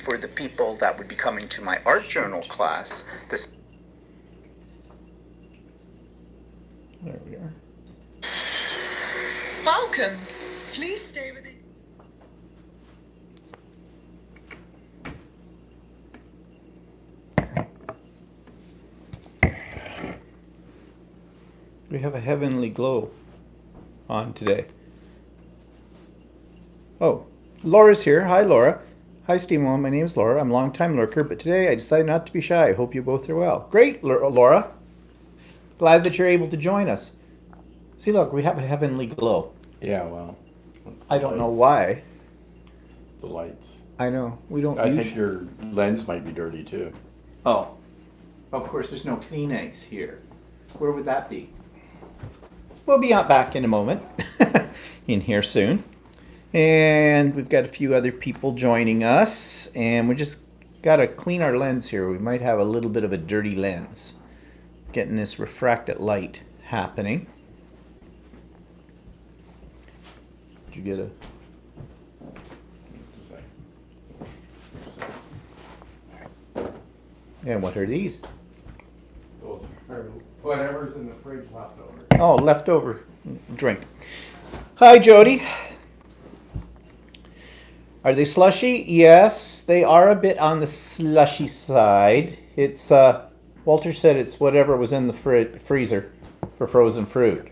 For the people that would be coming to my art journal class, this. There we are. Welcome. Please stay with me. We have a heavenly glow on today. Oh, Laura's here. Hi, Laura. Hi, Steamwell. My name is Laura. I'm a long-time lurker, but today I decided not to be shy. I hope you both are well. Great, Laura. Glad that you're able to join us. See, look, we have a heavenly glow. Yeah, well. I don't know why. The lights. I know. We don't I think your lens might be dirty too. Oh. Of course, there's no Kleenex here. Where would that be? We'll be out back in a moment. In here soon. And we've got a few other people joining us. And we just got to clean our lens here. We might have a little bit of a dirty lens. Getting this refracted light happening. Did you get a... And what are these? Those are whatever's in the fridge left over. Oh, leftover drink. Hi, Jody. Are they slushy? Yes, they are a bit on the slushy side. It's Walter said it's whatever was in the freezer for frozen fruit.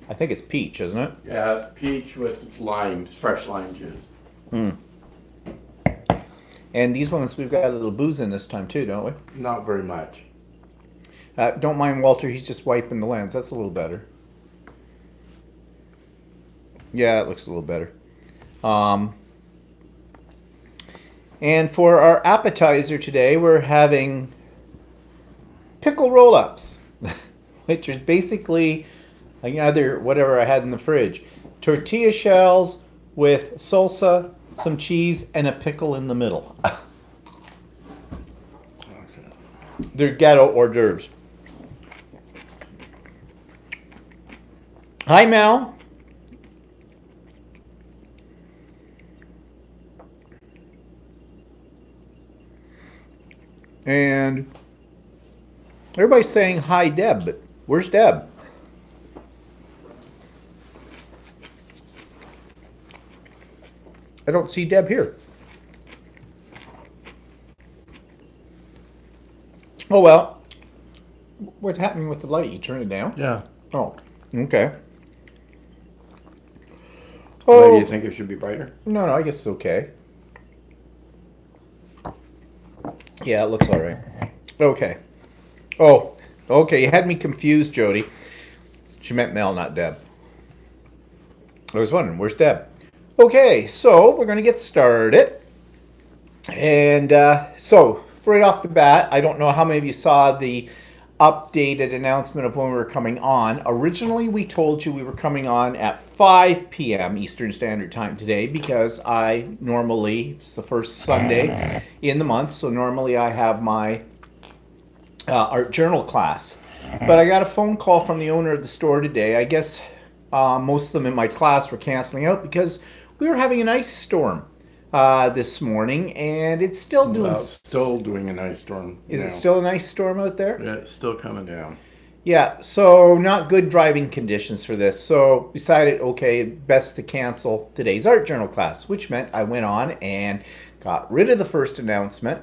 I think it's peach, isn't it? Yeah, it's peach with limes, fresh lime juice. And these ones, we've got a little booze in this time too, don't we? Not very much. Don't mind Walter, he's just wiping the lens. That's a little better. Yeah, it looks a little better. And for our appetizer today, we're having pickle roll-ups, which is basically another whatever I had in the fridge. Tortilla shells with salsa, some cheese, and a pickle in the middle. They're ghetto hors d'oeuvres. Hi, Mel. And everybody's saying hi, Deb, but where's Deb? I don't see Deb here. Oh, well. What's happening with the light? You turn it down? Yeah. Oh, okay. Why do you think it should be brighter? No, I guess it's okay. Yeah, it looks all right. Okay. Oh, okay. You had me confused, Jody. She meant Mel, not Deb. I was wondering, where's Deb? Okay, so we're going to get started. And so, right off the bat, I don't know how many of you saw the updated announcement of when we were coming on. Originally, we told you we were coming on at 5 p.m. Eastern Standard Time today because it's the first Sunday in the month, so normally I have my art journal class. But I got a phone call from the owner of the store today. I guess most of them in my class were canceling out because we were having an ice storm this morning, and it's still doing... still doing an ice storm. Is it still an ice storm out there? Yeah, it's still coming down. Yeah, so not good driving conditions for this. So decided, okay, best to cancel today's art journal class, which meant I went on and got rid of the first announcement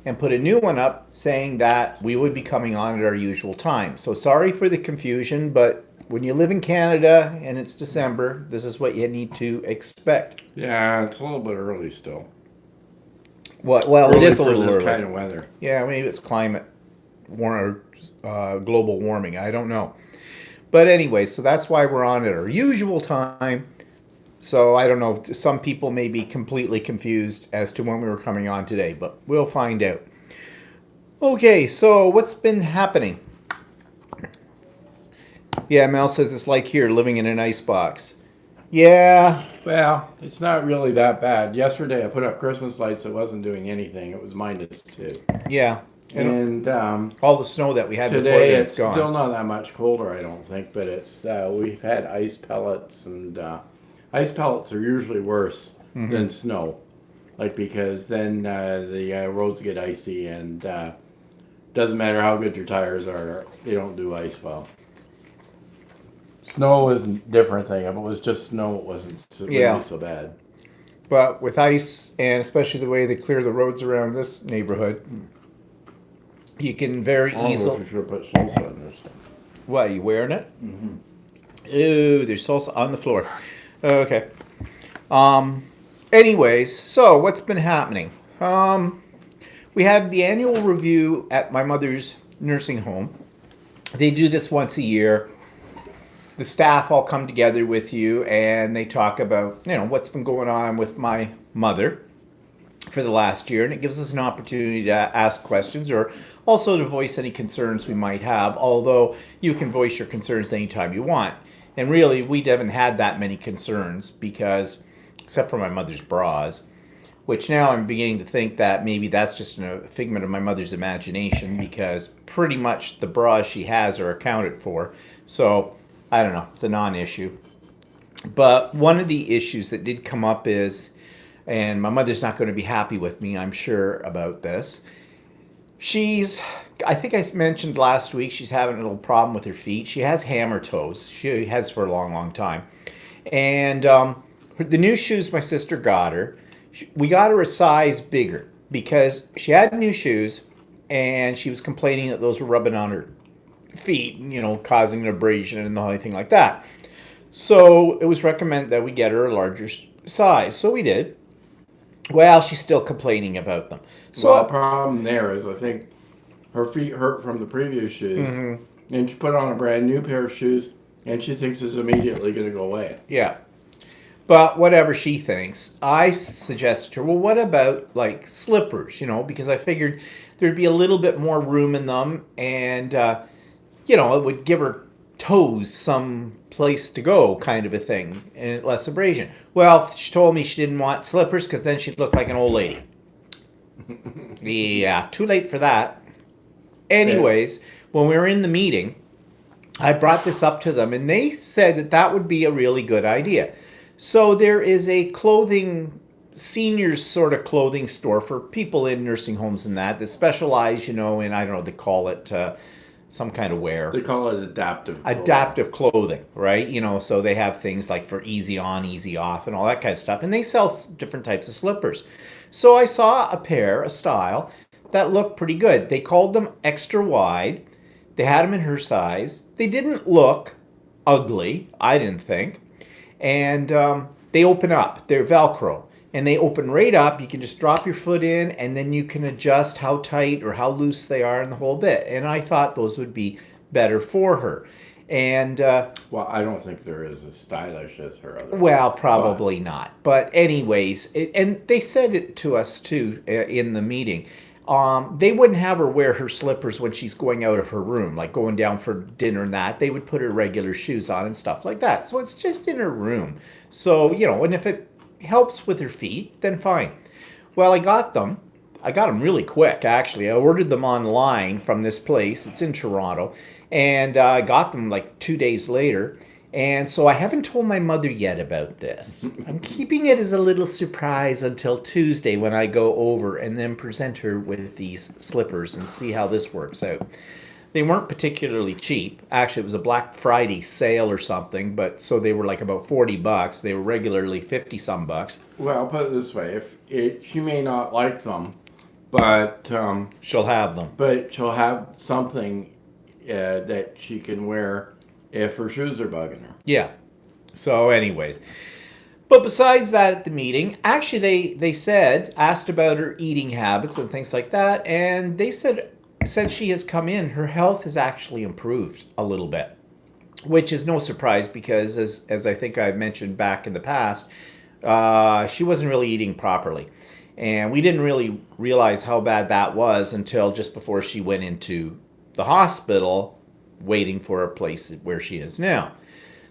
and put a new one up saying that we would be coming on at our usual time. So sorry for the confusion, but when you live in Canada and it's December, this is what you need to expect. Yeah, it's a little bit early still. Well, it is a little this early. kind of weather. Yeah, maybe it's global warming. I don't know. But anyway, so that's why we're on at our usual time. So I don't know. Some people may be completely confused as to when we were coming on today, but we'll find out. Okay, so what's been happening? Yeah, Mel says it's like here, living in an ice box. Yeah, Well, it's not really that bad. Yesterday I put up Christmas lights. It wasn't doing anything. It was -2. yeah. And And all the snow that we had before today then, it's it's gone. still not that much colder, I don't think. But it's we've had ice pellets, and ice pellets are usually worse than snow, like because then the roads get icy, and doesn't matter how good your tires are, they don't do ice well. Snow is a different thing. If it was just snow, it wouldn't Yeah. be so bad. But with ice, and especially the way they clear the roads around this neighborhood, you can very easily. You should put salsa in this. What, are you wearing it? Ooh, there's salsa on the floor. Okay. Anyways, so what's been happening? We had the annual review at my mother's nursing home. They do this once a year. The staff all come together with you and they talk about, what's been going on with my mother for the last year. And it gives us an opportunity to ask questions or also to voice any concerns we might have, although you can voice your concerns anytime you want. And really, we haven't had that many concerns because, except for my mother's bras, which now I'm beginning to think that maybe that's just a figment of my mother's imagination because pretty much the bras she has are accounted for. So, I don't know, it's a non-issue. But one of the issues that did come up is, and my mother's not going to be happy with me, I'm sure, about this. I think I mentioned last week, she's having a little problem with her feet. She has hammer toes. She has for a long, long time. And the new shoes my sister got her, we got her a size bigger because she had new shoes and she was complaining that those were rubbing on her feet, causing an abrasion and anything like that. So it was recommended that we get her a larger size. So we did. Well, she's still complaining about them. So The problem there is I think her feet hurt from the previous shoes, and she put on a brand new pair of shoes, and she thinks it's immediately going to go away. yeah. But whatever she thinks, I suggested to her, well, what about like slippers, because I figured there'd be a little bit more room in them and, it would give her toes some place to go kind of a thing and less abrasion. Well, she told me she didn't want slippers because then she'd look like an old lady. Yeah, too late for that. Anyways, when we were in the meeting, I brought this up to them and they said that that would be a really good idea. So there is a seniors sort of clothing store for people in nursing homes and that specialize, in, I don't know, they call it some kind of wear. They call it adaptive clothing. Adaptive clothing, right? So they have things like for easy on, easy off and all that kind of stuff. And they sell different types of slippers. So I saw a style that looked pretty good. They called them extra wide. They had them in her size. They didn't look ugly, I didn't think. And they open up. They're Velcro. And they open right up. You can just drop your foot in, and then you can adjust how tight or how loose they are in the whole bit. And I thought those would be better for her. And well, I don't think they're as stylish as her other. well, ones, probably not. But anyways, and they said it to us too in the meeting. They wouldn't have her wear her slippers when she's going out of her room, like going down for dinner and that. They would put her regular shoes on and stuff like that. So it's just in her room. So, and if it helps with her feet, then fine. Well, I got them. I got them really quick, actually. I ordered them online from this place. It's in Toronto. And I got them like 2 days later. And so I haven't told my mother yet about this. I'm keeping it as a little surprise until Tuesday when I go over and then present her with these slippers and see how this works out. They weren't particularly cheap. Actually, it was a Black Friday sale or something, but so they were like about $40. They were regularly 50 some bucks. Well, I'll put it this way: she may not like them, but She'll have them. But she'll have something that she can wear if her shoes are bugging her. Yeah. So anyways. But besides that at the meeting, actually they asked about her eating habits and things like that. And they said, since she has come in, her health has actually improved a little bit. Which is no surprise because as I think I mentioned back in the past, she wasn't really eating properly. And we didn't really realize how bad that was until just before she went into the hospital waiting for a place where she is now.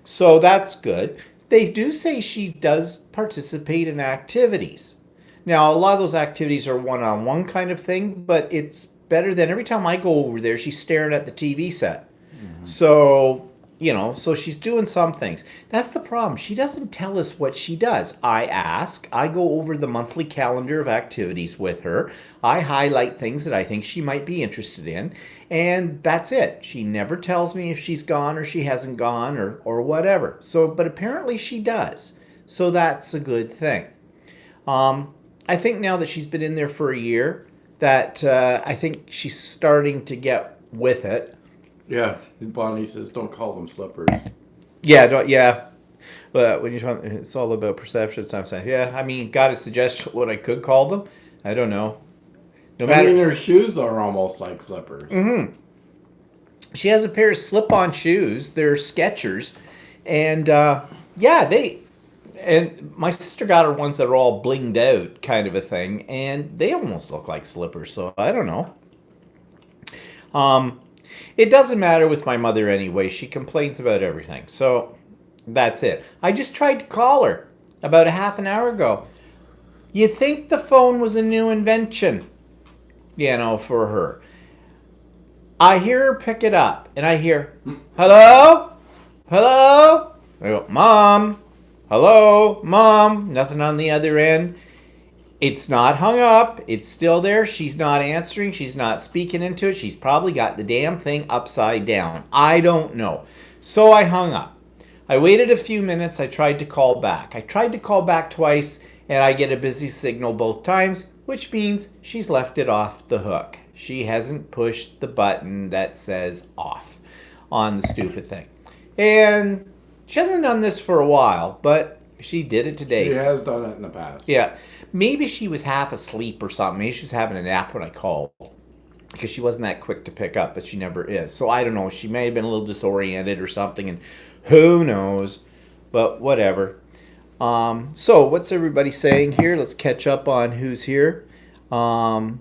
So that's good. They do say she does participate in activities. Now, a lot of those activities are one-on-one kind of thing, but it's better than every time I go over there, she's staring at the TV set. So, so she's doing some things. That's the problem. She doesn't tell us what she does. I ask. I go over the monthly calendar of activities with her. I highlight things that I think she might be interested in. And that's it. She never tells me if she's gone or she hasn't gone or whatever. So, but apparently she does. So that's a good thing. I think now that she's been in there for a year, that I think she's starting to get with it. Yeah, Bonnie says don't call them slippers. Yeah. But when you're talking, it's all about perception sometimes. Yeah, I mean, got a suggestion what I could call them? I don't know. No matter. I mean, her shoes are almost like slippers. Mm-hmm. She has a pair of slip-on shoes. They're Skechers, and and my sister got her ones that are all blinged out, kind of a thing, and they almost look like slippers. So I don't know. It doesn't matter with my mother anyway. She complains about everything. So that's it. I just tried to call her about a half an hour ago. You think the phone was a new invention, for her. I hear her pick it up, and I hear, hello? Hello? I go, Mom? Hello? Mom? Nothing on the other end. It's not hung up. It's still there. She's not answering. She's not speaking into it. She's probably got the damn thing upside down. I don't know. So I hung up. I waited a few minutes. I tried to call back. I tried to call back twice, and I get a busy signal both times, which means she's left it off the hook. She hasn't pushed the button that says off on the stupid thing. And she hasn't done this for a while, but she did it today. She has done it in the past. Yeah. Maybe she was half asleep or something. Maybe she was having a nap when I called. Because she wasn't that quick to pick up, but she never is. So I don't know. She may have been a little disoriented or something, and who knows. But whatever. So what's everybody saying here? Let's catch up on who's here. Bonnie's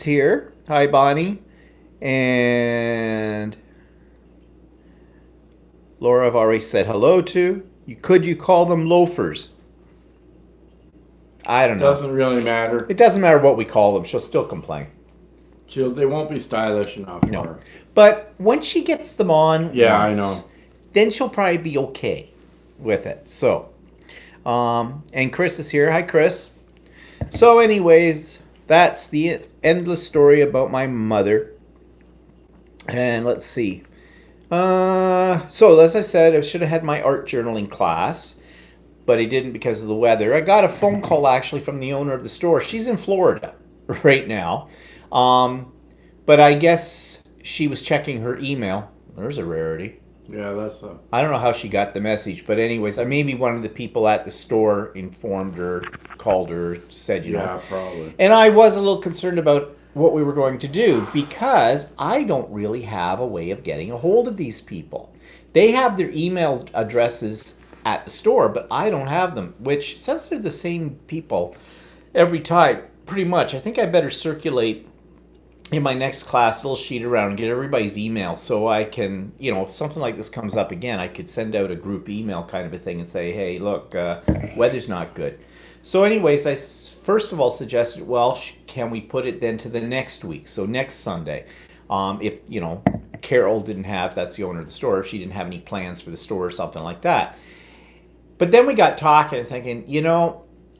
here. Hi, Bonnie. And Laura, I've already said hello to. Could you call them loafers? I don't know. Doesn't really matter. It doesn't matter what we call them. She'll still complain. They won't be stylish enough for her. But once she gets them on, I know. Then she'll probably be okay with it. So, and Chris is here. Hi, Chris. So, anyways, that's the endless story about my mother. And let's see. So, as I said, I should have had my art journaling class, but I didn't because of the weather. I got a phone call actually from the owner of the store. She's in Florida right now. But I guess she was checking her email. There's a rarity. Yeah, I don't know how she got the message, but anyways, maybe one of the people at the store informed her, called her, said, you know. Yeah, probably. And I was a little concerned about what we were going to do because I don't really have a way of getting a hold of these people. They have their email addresses at the store, but I don't have them, which since they're the same people every time, pretty much, I think I better circulate in my next class a little sheet around and get everybody's email so I can, if something like this comes up again, I could send out a group email kind of a thing and say, hey, look, weather's not good. So anyways, I first of all suggested, well, can we put it then to the next week? So next Sunday, if, Carol didn't have, that's the owner of the store, if she didn't have any plans for the store or something like that. But then we got talking and thinking,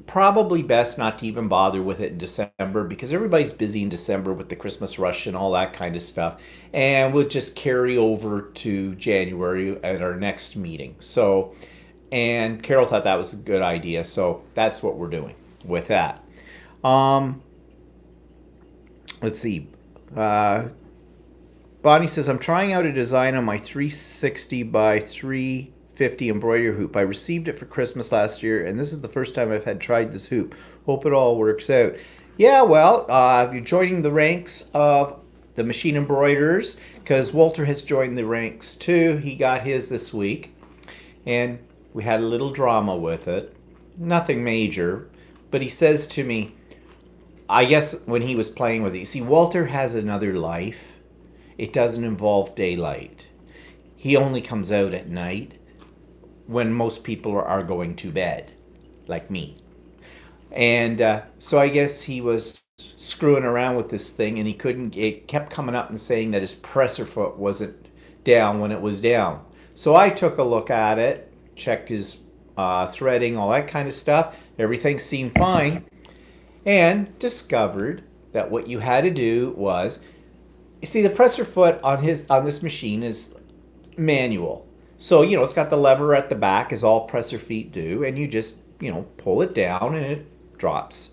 probably best not to even bother with it in December because everybody's busy in December with the Christmas rush and all that kind of stuff. And we'll just carry over to January at our next meeting. So, and Carol thought that was a good idea. So that's what we're doing with that. Let's see. Bonnie says, I'm trying out a design on my 360 by 350 embroidery hoop. I received it for Christmas last year, and this is the first time I've tried this hoop. Hope it all works out. Yeah, well, you're joining the ranks of the machine embroiderers because Walter has joined the ranks too. He got his this week, and we had a little drama with it. Nothing major, but he says to me, I guess when he was playing with it, you see, Walter has another life. It doesn't involve daylight. He only comes out at night. when most people are going to bed, like me. And so I guess he was screwing around with this thing, and he couldn't. It kept coming up and saying that his presser foot wasn't down when it was down. So I took a look at it, checked his threading, all that kind of stuff. Everything seemed fine, and discovered that what you had to do was, you see, the presser foot on this machine is manual. So, it's got the lever at the back, as all presser feet do, and you just, pull it down and it drops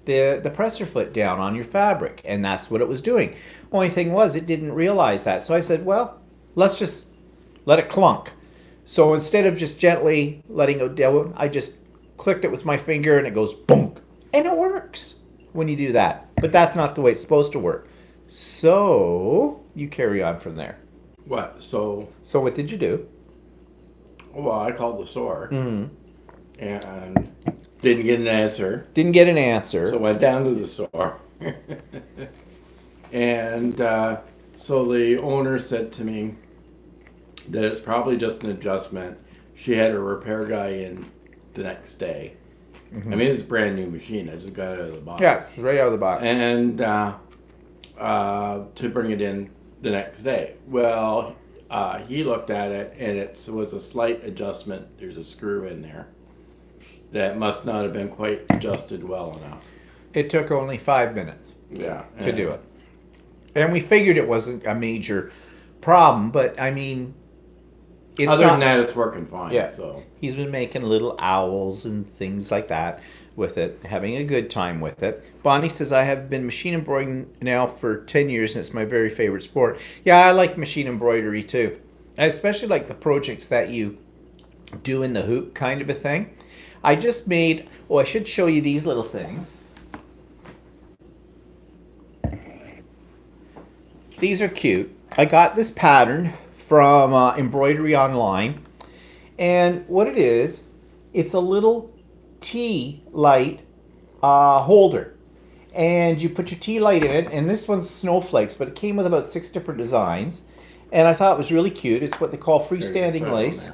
the presser foot down on your fabric. And that's what it was doing. Only thing was, it didn't realize that. So I said, well, let's just let it clunk. So instead of just gently letting it down, I just clicked it with my finger and it goes boom. And it works when you do that. But that's not the way it's supposed to work. So you carry on from there. What? So what did you do? well, I called the store Mm-hmm. and didn't get an answer. Didn't get an answer. So went down to the store. And so the owner said to me that it's probably just an adjustment. She had a repair guy in the next day. Mm-hmm. I mean, it's a brand new machine. I just got it out of the box. Yeah, it's right out of the box. And to bring it in the next day. Well, he looked at it and it was a slight adjustment. There's a screw in there that must not have been quite adjusted well enough. It took only 5 minutes Yeah. to do it. And we figured it wasn't a major problem, but I mean, it's Other not, than that, it's working fine. Yeah. So He's been making little owls and things like that with it, having a good time with it. Bonnie says, I have been machine embroidering now for 10 years and it's my very favorite sport. Yeah, I like machine embroidery too. I especially like the projects that you do in the hoop kind of a thing. I just made, I should show you these little things. These are cute. I got this pattern from Embroidery Online. And what it is, it's a little tea light holder. And you put your tea light in it, and this one's snowflakes, but it came with about 6 different designs. And I thought it was really cute. It's what they call freestanding lace.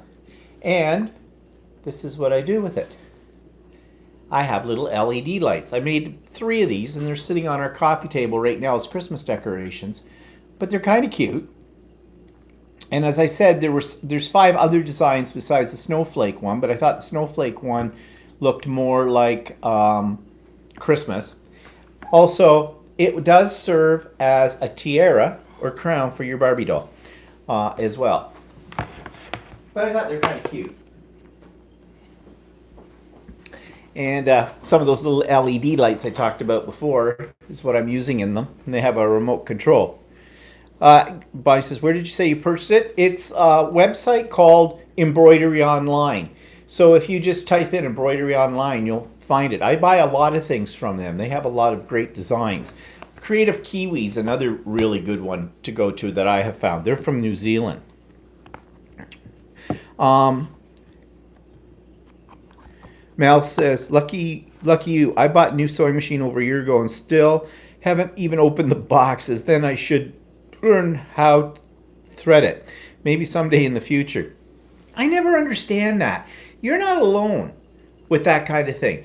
And this is what I do with it. I have little LED lights. I made 3 of these, and they're sitting on our coffee table right now as Christmas decorations. But they're kind of cute. And as I said, there's 5 other designs besides the snowflake one, but I thought the snowflake one looked more like Christmas. Also, it does serve as a tiara or crown for your Barbie doll as well. But I thought they're kind of cute. And some of those little LED lights I talked about before is what I'm using in them. And they have a remote control. Bonnie says, where did you say you purchased it? It's a website called Embroidery Online. So if you just type in Embroidery Online, you'll find it. I buy a lot of things from them. They have a lot of great designs. Creative Kiwis, another really good one to go to that I have found. They're from New Zealand. Mel says, lucky you. I bought a new sewing machine over a year ago and still haven't even opened the boxes. Then I should learn how to thread it. Maybe someday in the future. I never understand that. You're not alone with that kind of thing.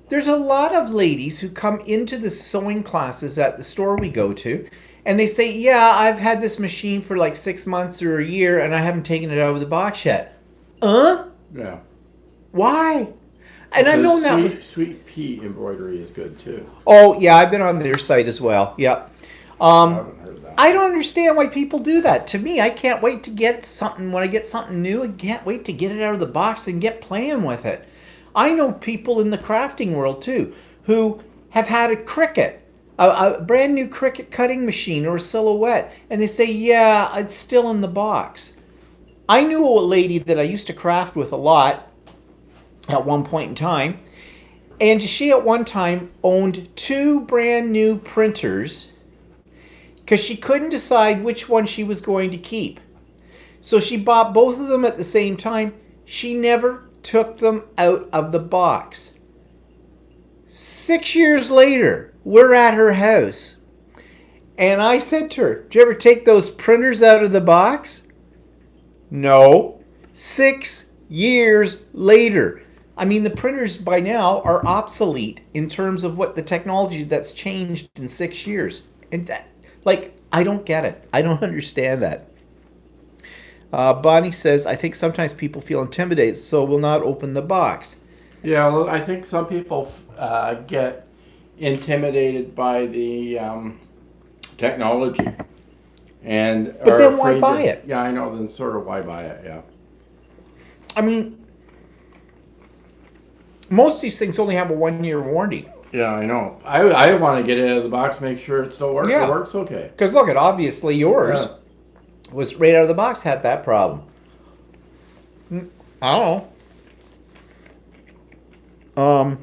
There's a lot of ladies who come into the sewing classes at the store we go to, and they say, yeah, I've had this machine for like 6 months or a year, and I haven't taken it out of the box yet. yeah. Why? And I've known that with... Sweet Pea embroidery is good too. Oh, yeah, I've been on their site as well. Yep. I haven't heard that. I don't understand why people do that. To me, I can't wait to get something. When I get something new, I can't wait to get it out of the box and get playing with it. I know people in the crafting world, too, who have had a Cricut, a brand new Cricut cutting machine or a Silhouette, and they say, yeah, it's still in the box. I knew a lady that I used to craft with a lot at one point in time, and she at one time owned 2 brand new printers because she couldn't decide which one she was going to keep. So she bought both of them at the same time. She never took them out of the box. 6 years later, we're at her house. And I said to her, did you ever take those printers out of the box? No. 6 years later. I mean, the printers by now are obsolete in terms of what the technology that's changed in 6 years. And that, like, I don't get it. I don't understand that. Bonnie says, I think sometimes people feel intimidated, so will not open the box. Yeah, well, I think some people get intimidated by the technology, and But are then why afraid buy to- it? Yeah, I know. Then sort of why buy it? Yeah. I mean, most of these things only have a 1-year warranty. Yeah, I know. I want to get it out of the box, make sure it still works. Yeah. It works okay. Because look, at obviously yours was right out of the box had that problem. I don't know.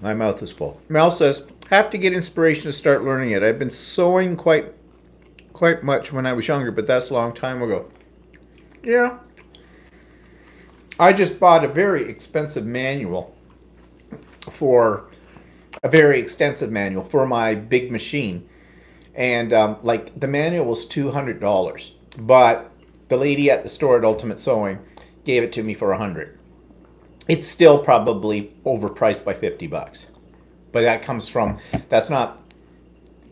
My mouth is full. Mel says, have to get inspiration to start learning it. I've been sewing quite much when I was younger, but that's a long time ago. Yeah. I just bought a very expensive manual for a very extensive manual for my big machine. And like the manual was $200, but the lady at the store at Ultimate Sewing gave it to me for $100. It's still probably overpriced by $50, but that's not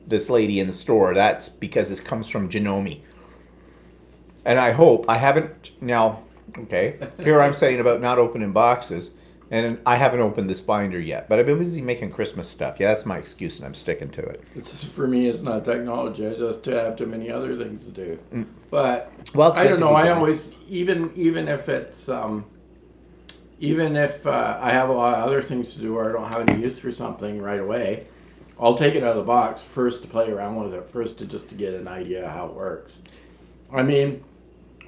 this lady in the store. That's because it comes from Janome. And I haven't now. Okay, here I'm saying about not opening boxes, and I haven't opened this binder yet. But I've been busy making Christmas stuff. Yeah, that's my excuse, and I'm sticking to it. It's just, for me, it's not technology. I just have too many other things to do. But Well, it's I good don't to know. be I busy. always even if it's even if I have a lot of other things to do or I don't have any use for something right away, I'll take it out of the box first to play around with it first to get an idea of how it works. I mean,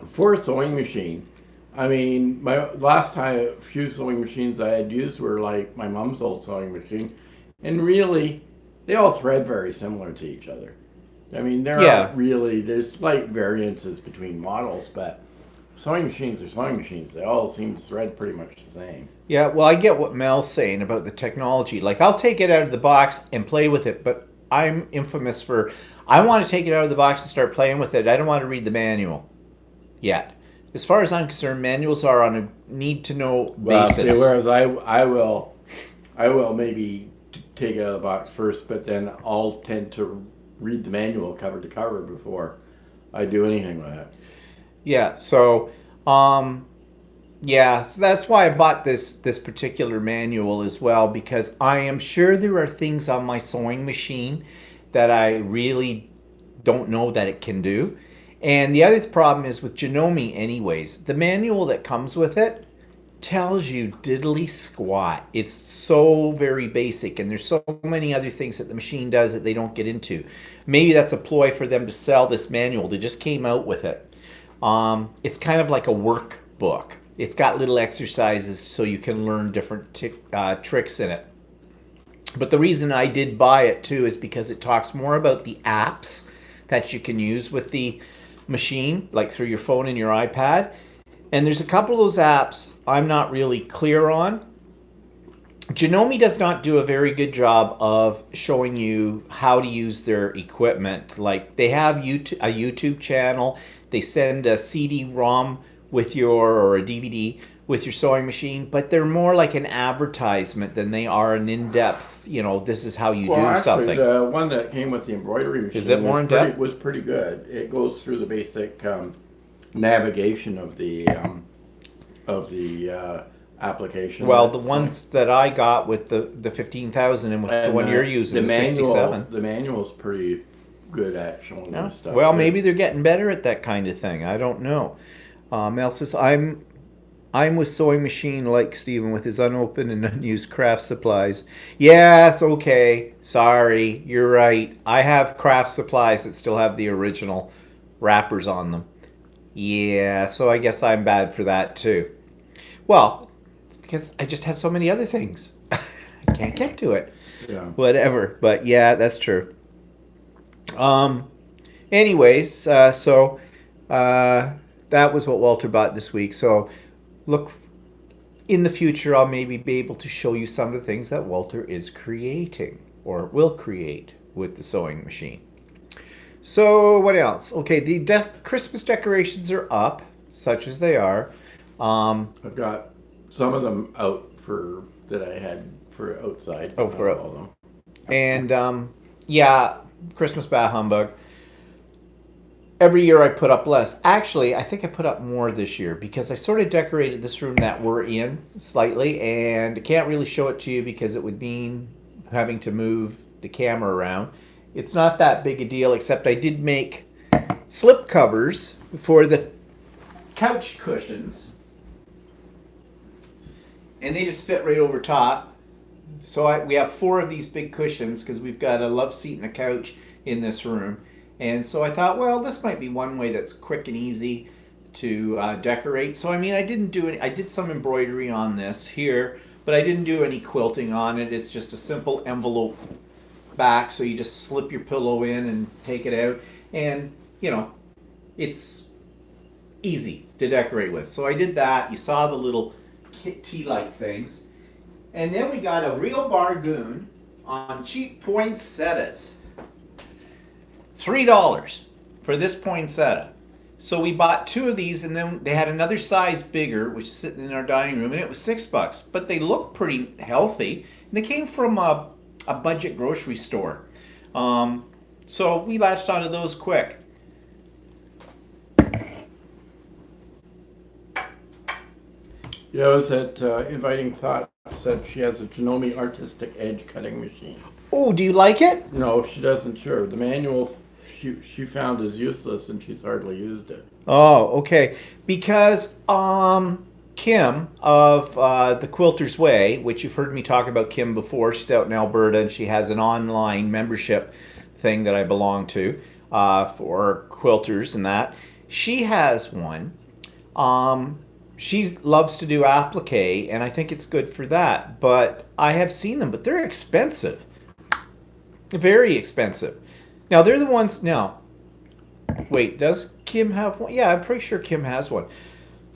for a sewing machine, I mean, my last time a few sewing machines I had used were like my mom's old sewing machine, and really, they all thread very similar to each other. I mean, there's slight variances between models, but sewing machines are sewing machines. They all seem to thread pretty much the same. Yeah, well, I get what Mel's saying about the technology. Like, I'll take it out of the box and play with it, but I'm infamous for, I want to take it out of the box and start playing with it. I don't want to read the manual yet. As far as I'm concerned, manuals are on a need-to-know basis. See, whereas I will maybe take it out of the box first, but then I'll tend to read the manual cover to cover before I do anything with it. Yeah, so so that's why I bought this particular manual as well, because I am sure there are things on my sewing machine that I really don't know that it can do. And the other problem is with Janome anyways, the manual that comes with it tells you diddly squat. It's so very basic, and there's so many other things that the machine does that they don't get into. Maybe that's a ploy for them to sell this manual. They just came out with it. It's kind of like a workbook. It's got little exercises so you can learn different tricks in it. But the reason I did buy it too is because it talks more about the apps that you can use with the machine, like through your phone and your iPad. And there's a couple of those apps I'm not really clear on. Janome does not do a very good job of showing you how to use their equipment. Like, they have a YouTube channel. They send a CD-ROM with or a DVD with your sewing machine, but they're more like an advertisement than they are an in-depth, this is how you do something. The one that came with the embroidery machine Is it more in depth? was pretty good. It goes through the basic navigation of the application. Well, the ones that I got with the 15,000 and with the one you're using, the 67. The manual's pretty good at showing Yeah. this stuff. Well, too. maybe they're getting better at that kind of thing. I don't know. Mel says, I'm with sewing machine like Stephen with his unopened and unused craft supplies. Yes, okay. Sorry, you're right. I have craft supplies that still have the original wrappers on them. Yeah, so I guess I'm bad for that too. Well, it's because I just have so many other things. I can't get to it. Yeah. Whatever. But yeah, that's true. Anyways, that was what Walter bought this week. So look, in the future, I'll maybe be able to show you some of the things that Walter is creating or will create with the sewing machine. So what else? Okay, the Christmas decorations are up. such as they are. I've got some of them out that I had for outside. Oh, for not all of them. And yeah, Christmas bah humbug. Every year I put up less. Actually, I think I put up more this year because I sort of decorated this room that we're in slightly, and I can't really show it to you because it would mean having to move the camera around. It's not that big a deal, except I did make slip covers for the couch cushions, and they just fit right over top. So we have 4 of these big cushions because we've got a love seat and a couch in this room. And so I thought, well, this might be one way that's quick and easy to decorate. So I mean, I did some embroidery on this here, but I didn't do any quilting on it. It's just a simple envelope back, so you just slip your pillow in and take it out, and you know, it's easy to decorate with. So I did that. You saw the little tea light things. And then we got a real bargain on cheap poinsettias. $3 for this poinsettia. So we bought 2 of these, and then they had another size bigger, which is sitting in our dining room, and it was $6. But they look pretty healthy, and they came from a budget grocery store. So we latched onto those quick. Yeah, I was at Inviting Thought said she has a Janome Artistic Edge cutting machine. Oh, do you like it? No, she doesn't. Sure, the manual she found is useless, and she's hardly used it. Oh, okay. Because Kim of the Quilter's Way, which you've heard me talk about Kim before, she's out in Alberta, and she has an online membership thing that I belong to for quilters and that. She has one. She loves to do applique, and I think it's good for that. But I have seen them, but they're expensive. Very expensive. Now, they're the ones... Now, wait, does Kim have one? Yeah, I'm pretty sure Kim has one.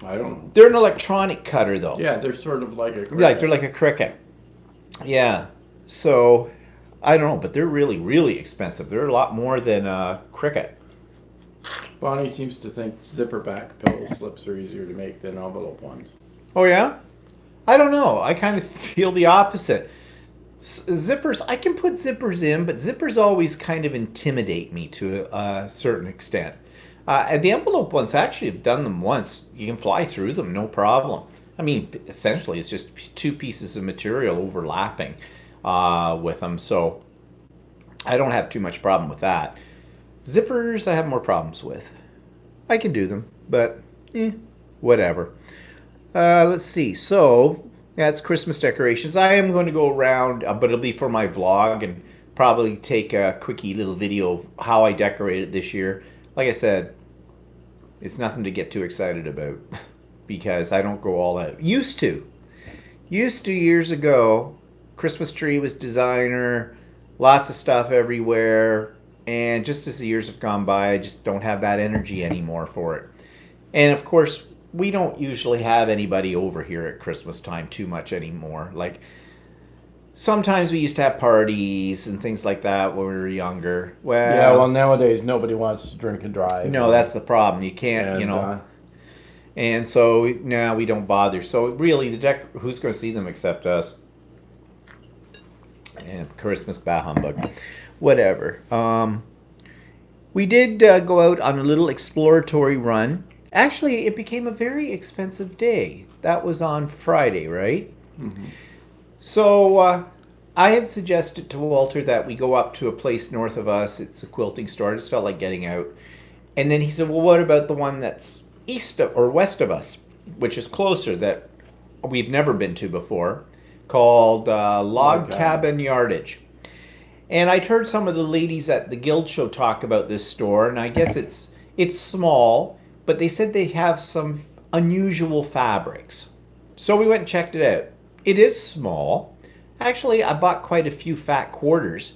I don't know. They're an electronic cutter, though. Yeah, they're sort of like a cricket. Like, they're like a Cricut. Yeah. So, I don't know, but they're really, really expensive. They're a lot more than Cricut. Bonnie seems to think zipper back pillow slips are easier to make than envelope ones. Oh, yeah? I don't know. I kind of feel the opposite. Zippers, I can put zippers in, but zippers always kind of intimidate me to a certain extent. And the envelope ones, actually have done them once. You can fly through them, no problem. I mean, essentially, it's just 2 pieces of material overlapping with them, so I don't have too much problem with that. Zippers, I have more problems with. I can do them, but whatever. Let's see. So, that's Christmas decorations. I am going to go around, but it'll be for my vlog, and probably take a quickie little video of how I decorated this year. Like I said, it's nothing to get too excited about because I don't go all out. Used to years ago, Christmas tree was designer, lots of stuff everywhere, and just as the years have gone by, I just don't have that energy anymore for it. And of course, we don't usually have anybody over here at Christmas time too much anymore. Like, sometimes we used to have parties and things like that when we were younger. Well, nowadays nobody wants to drink and drive. No, that's the problem. You can't, and so now we don't bother. So really, who's going to see them except us? And Christmas bah humbug. Whatever. We did go out on a little exploratory run. Actually, it became a very expensive day. That was on Friday, right? Mm-hmm. So I had suggested to Walter that we go up to a place north of us. It's a quilting store. I just felt like getting out. And then he said, well, what about the one that's east of, or west of us, which is closer, that we've never been to before, called Log Cabin Yardage. And I'd heard some of the ladies at the Guild Show talk about this store, and I guess it's small, but they said they have some unusual fabrics. So we went and checked it out. It is small. Actually, I bought quite a few fat quarters.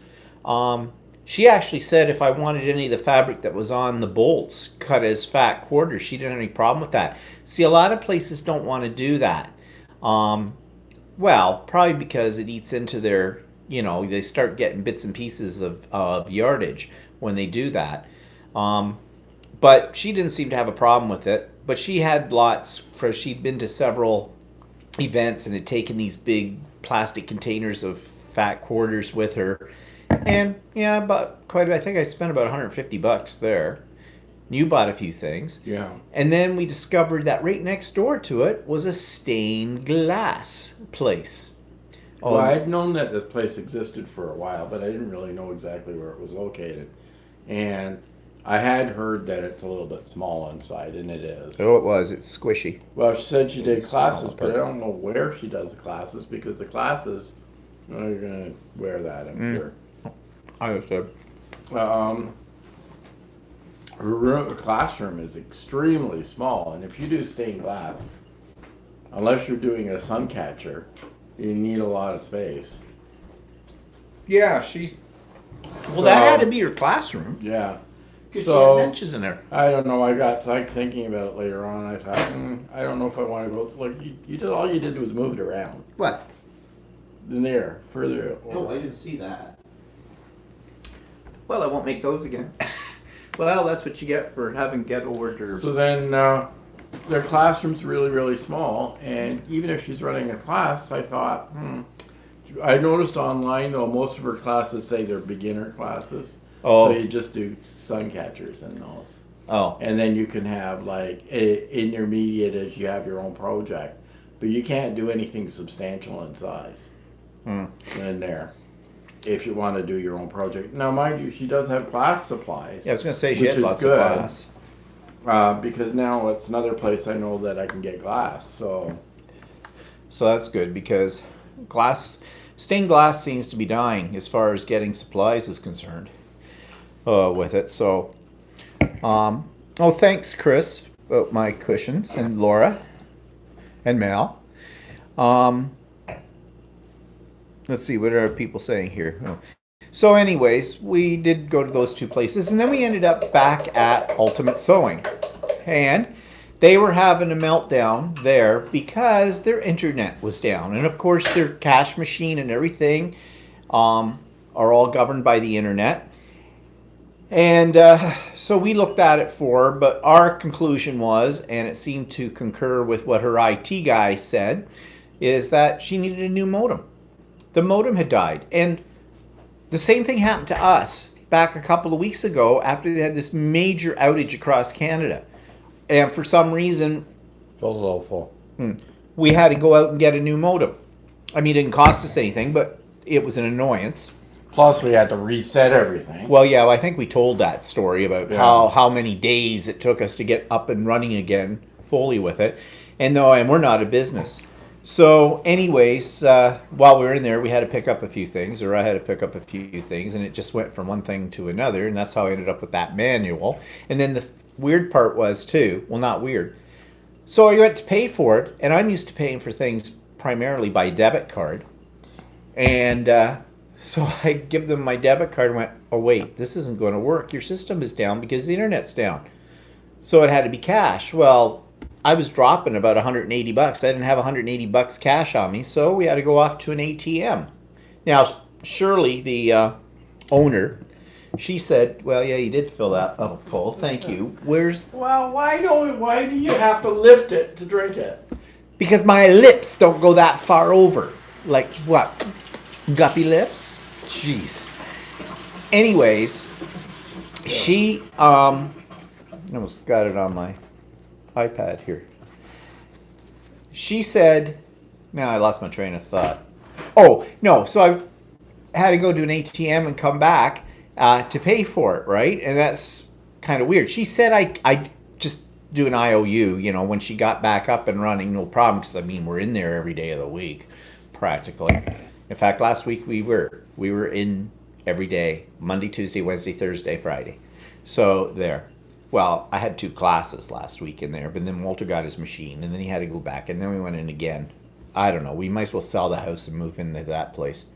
She actually said if I wanted any of the fabric that was on the bolts cut as fat quarters, she didn't have any problem with that. See, a lot of places don't want to do that. Well, probably because it eats into their, they start getting bits and pieces of yardage when they do that. But she didn't seem to have a problem with it. but she had lots for she'd been to several events and had taken these big plastic containers of fat quarters with her. And yeah, but I think I spent about $150 there. You bought a few things. Yeah. And then we discovered that right next door to it was a stained glass place. Well, I'd known that this place existed for a while, but I didn't really know exactly where it was located. And I had heard that it's a little bit small inside, and it is. Oh, it was. It's squishy. Well, she said she did It's classes, small, but I don't know where she does the classes, because the classes, well, you're going to wear that, I'm sure. I understood. Her classroom is extremely small, and if you do stained glass, unless you're doing a sun catcher, you need a lot of space. Yeah, Well, that had to be her classroom. Yeah. She had So benches in there. I don't know. I got like thinking about it later on. I thought, I don't know if I want to go. Like you did, all you did was move it around. What? In there, further. I didn't see that. Well, I won't make those again. Well, that's what you get for having ghetto orders. So then their classroom's really, really small, and even if she's running a class, I thought, I noticed online though most of her classes say they're beginner classes. Oh. So you just do sun catchers in those. Oh. And then you can have like intermediate as you have your own project, but you can't do anything substantial in size in there if you want to do your own project. Now, mind you, she does have class supplies. Yeah, I was going to say she which had is lots good, of glass. because now it's another place I know that I can get glass. So that's good because stained glass seems to be dying as far as getting supplies is concerned with it. So, thanks, Chris, about my cushions, and Laura, and Mel. Let's see, what are people saying here? Oh. So anyways, we did go to those two places, and then we ended up back at Ultimate Sewing. And they were having a meltdown there because their internet was down. And of course, their cash machine and everything are all governed by the internet. And so we looked at it but our conclusion was, and it seemed to concur with what her IT guy said, is that she needed a new modem. The modem had died. And the same thing happened to us back a couple of weeks ago after they had this major outage across Canada. And for some reason, feels a little full. we had to go out and get a new modem. I mean, it didn't cost us anything, but it was an annoyance. Plus, we had to reset everything. Well, yeah, I think we told that story about how many days it took us to get up and running again fully with it. And we're not a business. So anyways, while we were in there, we had to pick up a few things, or I had to pick up a few things, and it just went from one thing to another, and that's how I ended up with that manual. And then the weird part was too, well, not weird. So I went to pay for it, and I'm used to paying for things primarily by debit card. And so I give them my debit card and went, oh wait, this isn't going to work. Your system is down because the internet's down. So it had to be cash. Well, I was dropping about $180. I didn't have $180 cash on me, so we had to go off to an ATM. Now, Shirley, the owner, she said, well, yeah, you did fill that up full. Thank you. Well, why do you have to lift it to drink it? Because my lips don't go that far over. Like, what? Guppy lips? Jeez. Anyways, she, I almost got it on my iPad here. She said, now I lost my train of thought. Oh, no, so I had to go to an ATM and come back to pay for it, right? And that's kind of weird. She said I just do an IOU, when she got back up and running, no problem, because, we're in there every day of the week, practically. In fact, last week we were in every day, Monday, Tuesday, Wednesday, Thursday, Friday. So there. Well, I had 2 classes last week in there, but then Walter got his machine, and then he had to go back, and then we went in again. I don't know. We might as well sell the house and move into that place.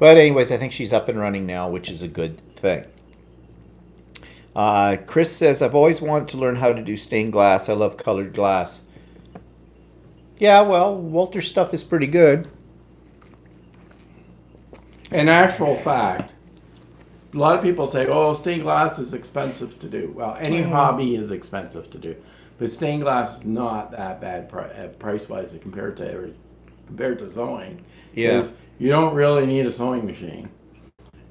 But anyways, I think she's up and running now, which is a good thing. Chris says, I've always wanted to learn how to do stained glass. I love colored glass. Yeah, well, Walter's stuff is pretty good. In actual fact, a lot of people say, oh, stained glass is expensive to do. Well, any hobby is expensive to do. But stained glass is not that bad price wise compared to sewing. Yeah. 'Cause you don't really need a sewing machine,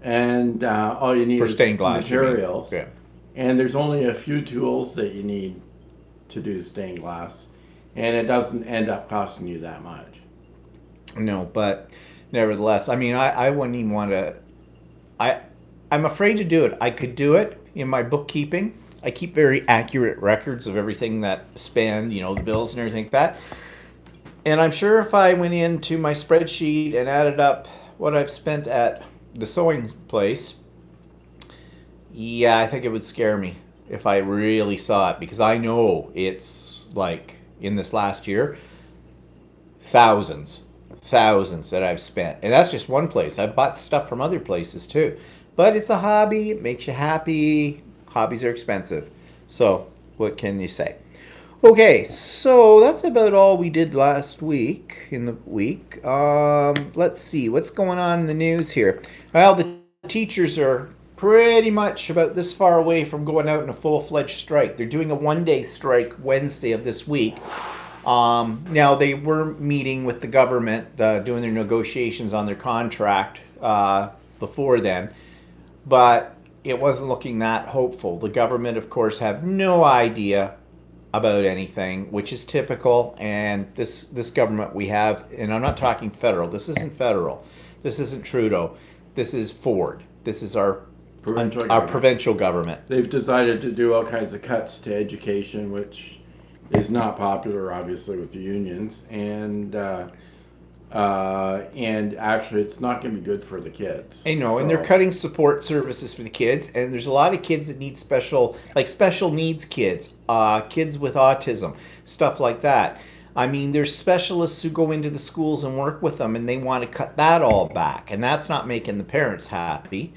and all you need For is stained glass, you mean. materials. Yeah. And there's only a few tools that you need to do stained glass, and it doesn't end up costing you that much. No, but nevertheless, I mean, I wouldn't even want to. I'm afraid to do it. I could do it in my bookkeeping. I keep very accurate records of everything that spend, the bills and everything like that. And I'm sure if I went into my spreadsheet and added up what I've spent at the sewing place, yeah, I think it would scare me if I really saw it, because I know it's like in this last year, thousands that I've spent. And that's just one place. I've bought stuff from other places too. But it's a hobby. It makes you happy. Hobbies are expensive. So what can you say? Okay, so that's about all we did last week in the week. Let's see. What's going on in the news here? Well, the teachers are pretty much about this far away from going out in a full-fledged strike. They're doing a one-day strike Wednesday of this week. Now, they were meeting with the government, doing their negotiations on their contract before then, but it wasn't looking that hopeful. The government, of course, have no idea about anything, which is typical, and this government we have, and I'm not talking federal, this isn't federal, this isn't Trudeau, this is Ford, this is our provincial government. They've decided to do all kinds of cuts to education, which is not popular, obviously, with the unions, and actually, it's not going to be good for the kids. I know, and they're cutting support services for the kids, and there's a lot of kids that need special needs kids, kids with autism, stuff like that. I mean, there's specialists who go into the schools and work with them, and they want to cut that all back, and that's not making the parents happy.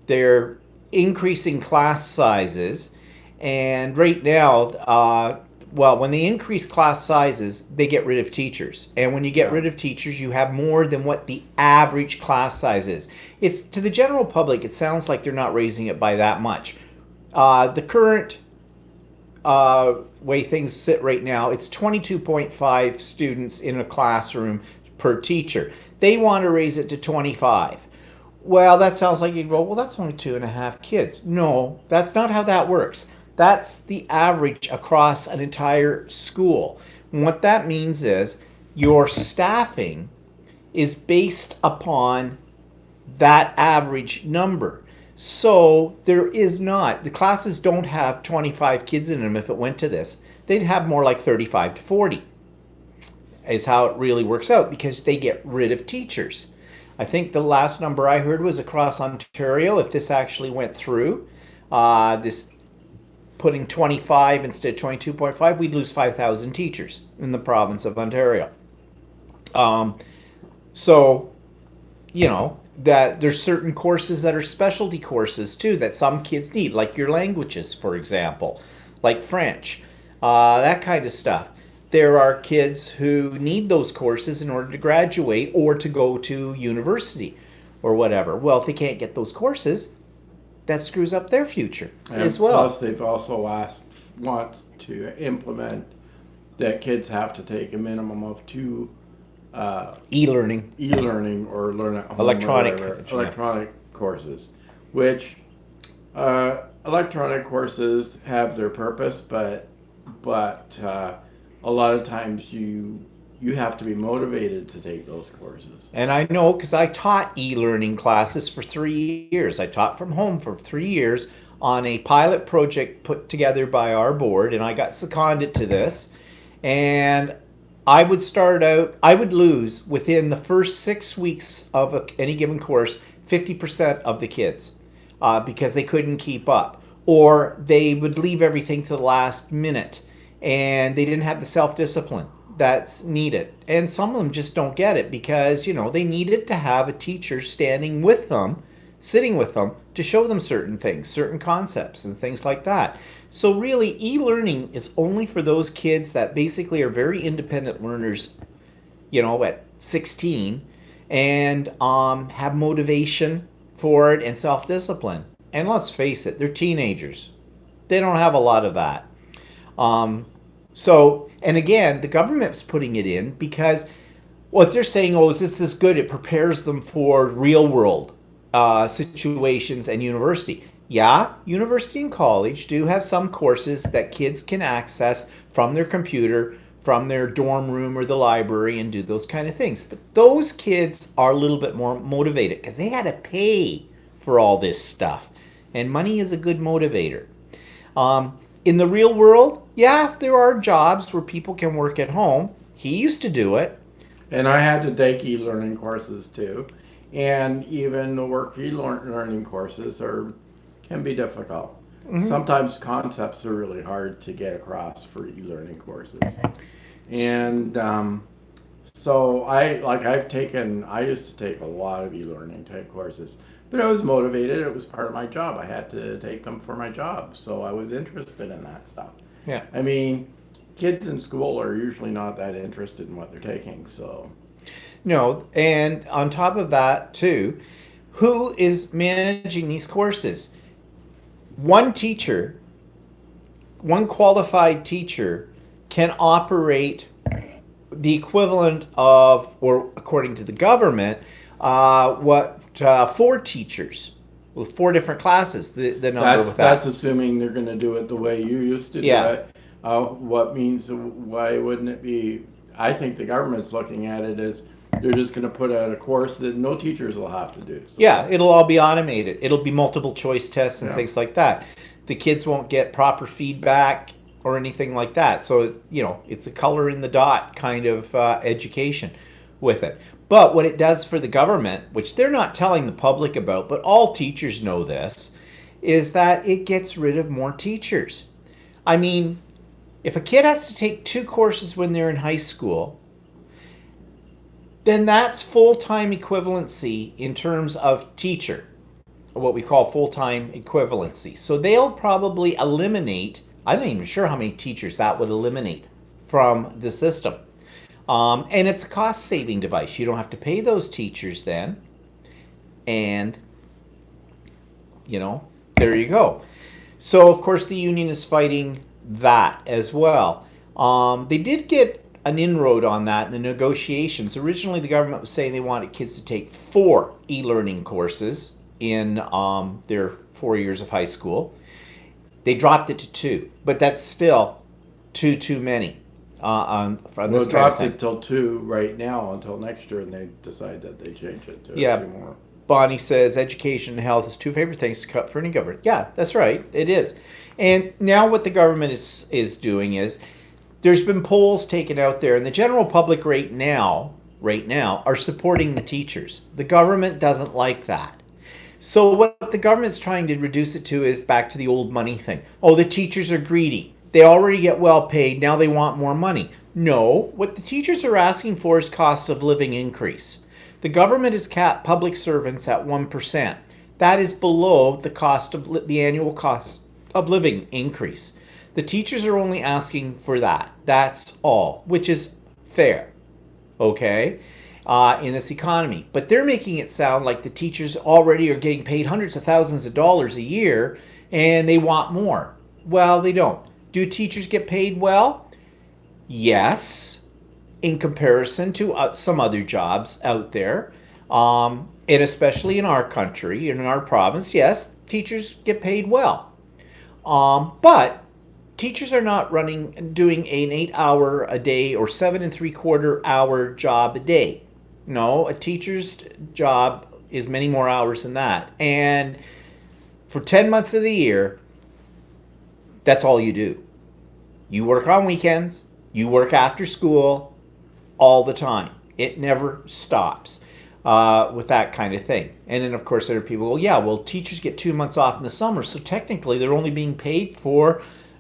They're increasing class sizes, and right now, when they increase class sizes, they get rid of teachers. And when you get rid of teachers, you have more than what the average class size is. It's to the general public, it sounds like they're not raising it by that much. The current way things sit right now, it's 22.5 students in a classroom per teacher. They want to raise it to 25. Well, that sounds like you'd go, well, that's only 2.5 kids. No, that's not how that works. That's the average across an entire school. And what that means is your staffing is based upon that average number. So the classes don't have 25 kids in them if it went to this. They'd have more like 35 to 40 is how it really works out, because they get rid of teachers. I think the last number I heard was across Ontario, if this actually went through, this putting 25 instead of 22.5, we'd lose 5,000 teachers in the province of Ontario. That there's certain courses that are specialty courses too that some kids need, like your languages, for example, like French, that kind of stuff. There are kids who need those courses in order to graduate or to go to university or whatever. Well, if they can't get those courses, that screws up their future as well. Plus, they've also want to implement that kids have to take a minimum of 2 e-learning or learn at home electronic courses, which electronic courses have their purpose, but a lot of times you have to be motivated to take those courses. And I know, because I taught e-learning classes for 3 years. I taught from home for 3 years on a pilot project put together by our board, and I got seconded to this. And I would lose within the first 6 weeks of any given course 50% of the kids because they couldn't keep up, or they would leave everything to the last minute and they didn't have the self-discipline that's needed. And some of them just don't get it because, they needed to have a teacher standing with them, sitting with them to show them certain things, certain concepts and things like that. So really, e-learning is only for those kids that basically are very independent learners, at 16 and have motivation for it and self-discipline. And let's face it, they're teenagers. They don't have a lot of that. So, and again, the government's putting it in because what they're saying, oh, is this good? It prepares them for real world situations and university. Yeah, university and college do have some courses that kids can access from their computer, from their dorm room or the library and do those kind of things. But those kids are a little bit more motivated because they had to pay for all this stuff. And money is a good motivator. In the real world, yes, there are jobs where people can work at home. He used to do it. And I had to take e-learning courses too. And even the work e-learning courses can be difficult. Sometimes concepts are really hard to get across for e-learning courses. And so I used to take a lot of e-learning type courses, but I was motivated. It was part of my job. I had to take them for my job. So I was interested in that stuff. Yeah. I mean, kids in school are usually not that interested in what they're taking, so. No, and on top of that too, who is managing these courses? One teacher, one qualified teacher can operate the equivalent of, or according to the government, four teachers with four different classes. The number with that. That's assuming they're going to do it the way you used to do Yeah. it. What means, why wouldn't it be? I think the government's looking at it as they're just going to put out a course that no teachers will have to do. So. Yeah, it'll all be automated. It'll be multiple choice tests and things like that. The kids won't get proper feedback or anything like that. So it's, it's a color in the dot kind of education with it. But what it does for the government, which they're not telling the public about, but all teachers know this, is that it gets rid of more teachers. I mean, if a kid has to take 2 courses when they're in high school, then that's full-time equivalency in terms of teacher, what we call full-time equivalency. So they'll probably eliminate, I'm not even sure how many teachers that would eliminate from the system. And it's a cost-saving device. You don't have to pay those teachers then. And, there you go. So, of course, the union is fighting that as well. They did get an inroad on that in the negotiations. Originally, the government was saying they wanted kids to take 4 e-learning courses in their 4 years of high school. They dropped it to 2, but that's still too many. This dropped it till 2 right now until next year, and they decide that they change it to 2 more. Bonnie says education and health is 2 favorite things to cut for any government. Yeah, that's right. It is. And now what the government is doing is there's been polls taken out there, and the general public right now are supporting the teachers. The government doesn't like that. So what the government's trying to reduce it to is back to the old money thing. Oh, the teachers are greedy. They already get well paid. Now they want more money. No, what the teachers are asking for is cost of living increase. The government has capped public servants at 1%. That is below the annual cost of living increase. The teachers are only asking for that. That's all, which is fair, okay, in this economy. But they're making it sound like the teachers already are getting paid hundreds of thousands of dollars a year and they want more. Well, they don't. Do teachers get paid well? Yes, in comparison to some other jobs out there. And especially in our country, in our province, yes, teachers get paid well. But teachers are not doing an 8-hour a day or 7 3/4 hour job a day. No, a teacher's job is many more hours than that. And for 10 months of the year, that's all you do. You work on weekends, you work after school, all the time. It never stops with that kind of thing. And then, of course, there are people, teachers get 2 months off in the summer, so technically they're only being paid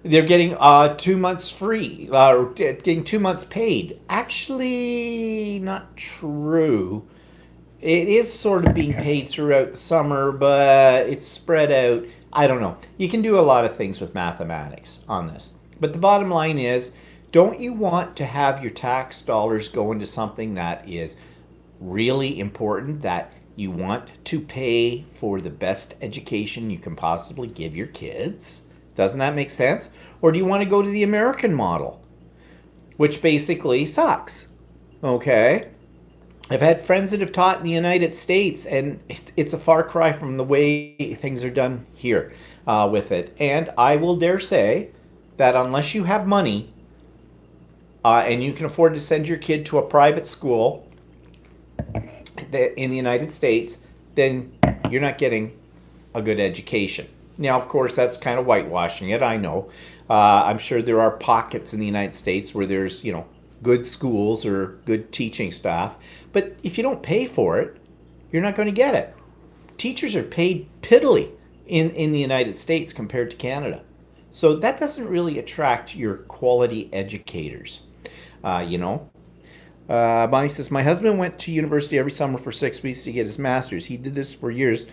they're getting 2 months free, or getting 2 months paid. Actually, not true. It is sort of being paid throughout the summer, but it's spread out. I don't know. You can do a lot of things with mathematics on this. But the bottom line is, don't you want to have your tax dollars go into something that is really important, that you want to pay for the best education you can possibly give your kids? Doesn't that make sense? Or do you want to go to the American model which basically sucks. Okay? I've had friends that have taught in the United States, and it's a far cry from the way things are done here with it. And I will dare say that unless you have money and you can afford to send your kid to a private school in the United States, then you're not getting a good education. Now, of course, that's kind of whitewashing it, I know. I'm sure there are pockets in the United States where there's, good schools or good teaching staff. But if you don't pay for it, you're not going to get it. Teachers are paid piddly in the United States compared to Canada. So that doesn't really attract your quality educators, Bonnie says, my husband went to university every summer for 6 weeks to get his master's. He did this for years,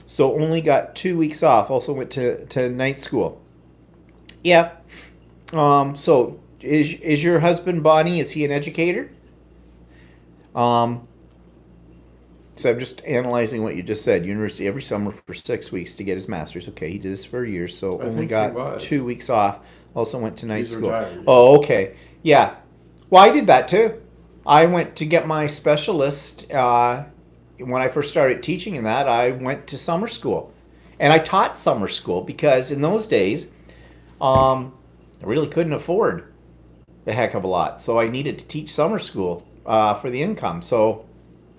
so only got 2 weeks off. Also went to night school. Yeah. So is your husband, Bonnie, is he an educator? So I'm just analyzing what you just said. University every summer for 6 weeks to get his master's. Okay, he did this for years, so I only think he got was. 2 weeks off. Also went to night He's school. retired. Oh, okay. Yeah. Well, I did that too. I went to get my specialist. When I first started teaching in that, I went to summer school. And I taught summer school because in those days, I really couldn't afford a heck of a lot. So I needed to teach summer school for the income. So,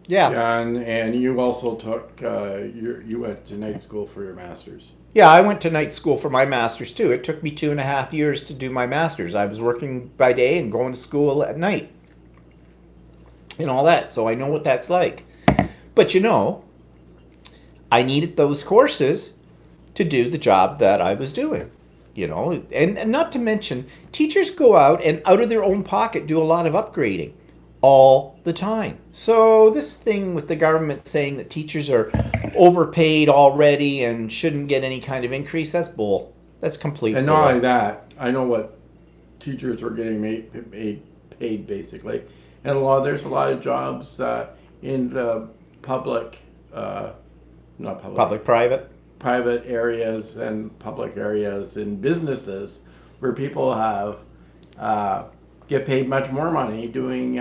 yeah. Yeah, and you also took you went to night school for your master's. Yeah, I went to night school for my master's too. It took me 2.5 years to do my master's. I was working by day and going to school at night and all that. So I know what that's like. But I needed those courses to do the job that I was doing. And not to mention, teachers go out and out of their own pocket do a lot of upgrading all the time. So this thing with the government saying that teachers are overpaid already and shouldn't get any kind of increase, that's bull. That's complete And bull. not only that, I know what teachers were getting paid basically, and there's a lot of jobs in the public, not public, Private areas and public areas in businesses where people have get paid much more money doing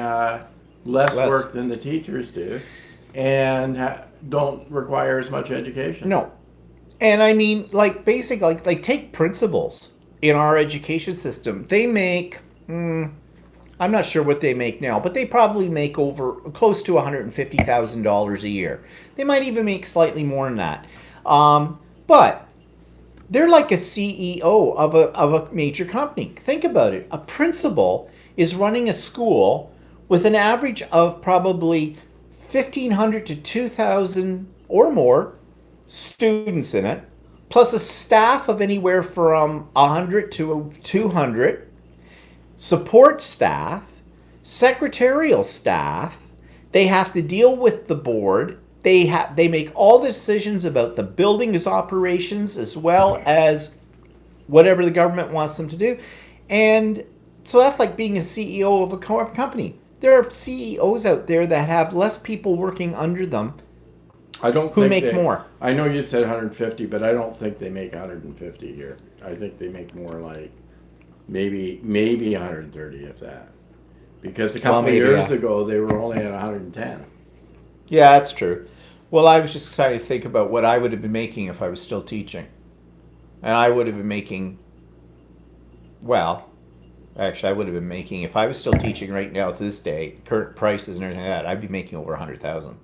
less work than the teachers do, and don't require as much education. No. And I mean, like basic, like take principals in our education system. They make, I'm not sure what they make now, but they probably make close to $150,000 a year. They might even make slightly more than that. But they're like a CEO of a major company. Think about it. A principal is running a school with an average of probably 1,500 to 2,000 or more students in it, plus a staff of anywhere from 100 to 200, support staff, secretarial staff. They have to deal with the board. They make all the decisions about the building's operations as well as whatever the government wants them to do. And so that's like being a CEO of a company. There are CEOs out there that have less people working under them who make more. I know you said 150, but I don't think they make 150 here. I think they make more like maybe 130, if that. Because a couple of years ago, they were only at 110. Yeah, that's true. Well, I was just trying to think about what I would have been making if I was still teaching. And I would have been making, actually, I would have been making, if I was still teaching right now to this day, current prices and everything like that, I'd be making over 100,000.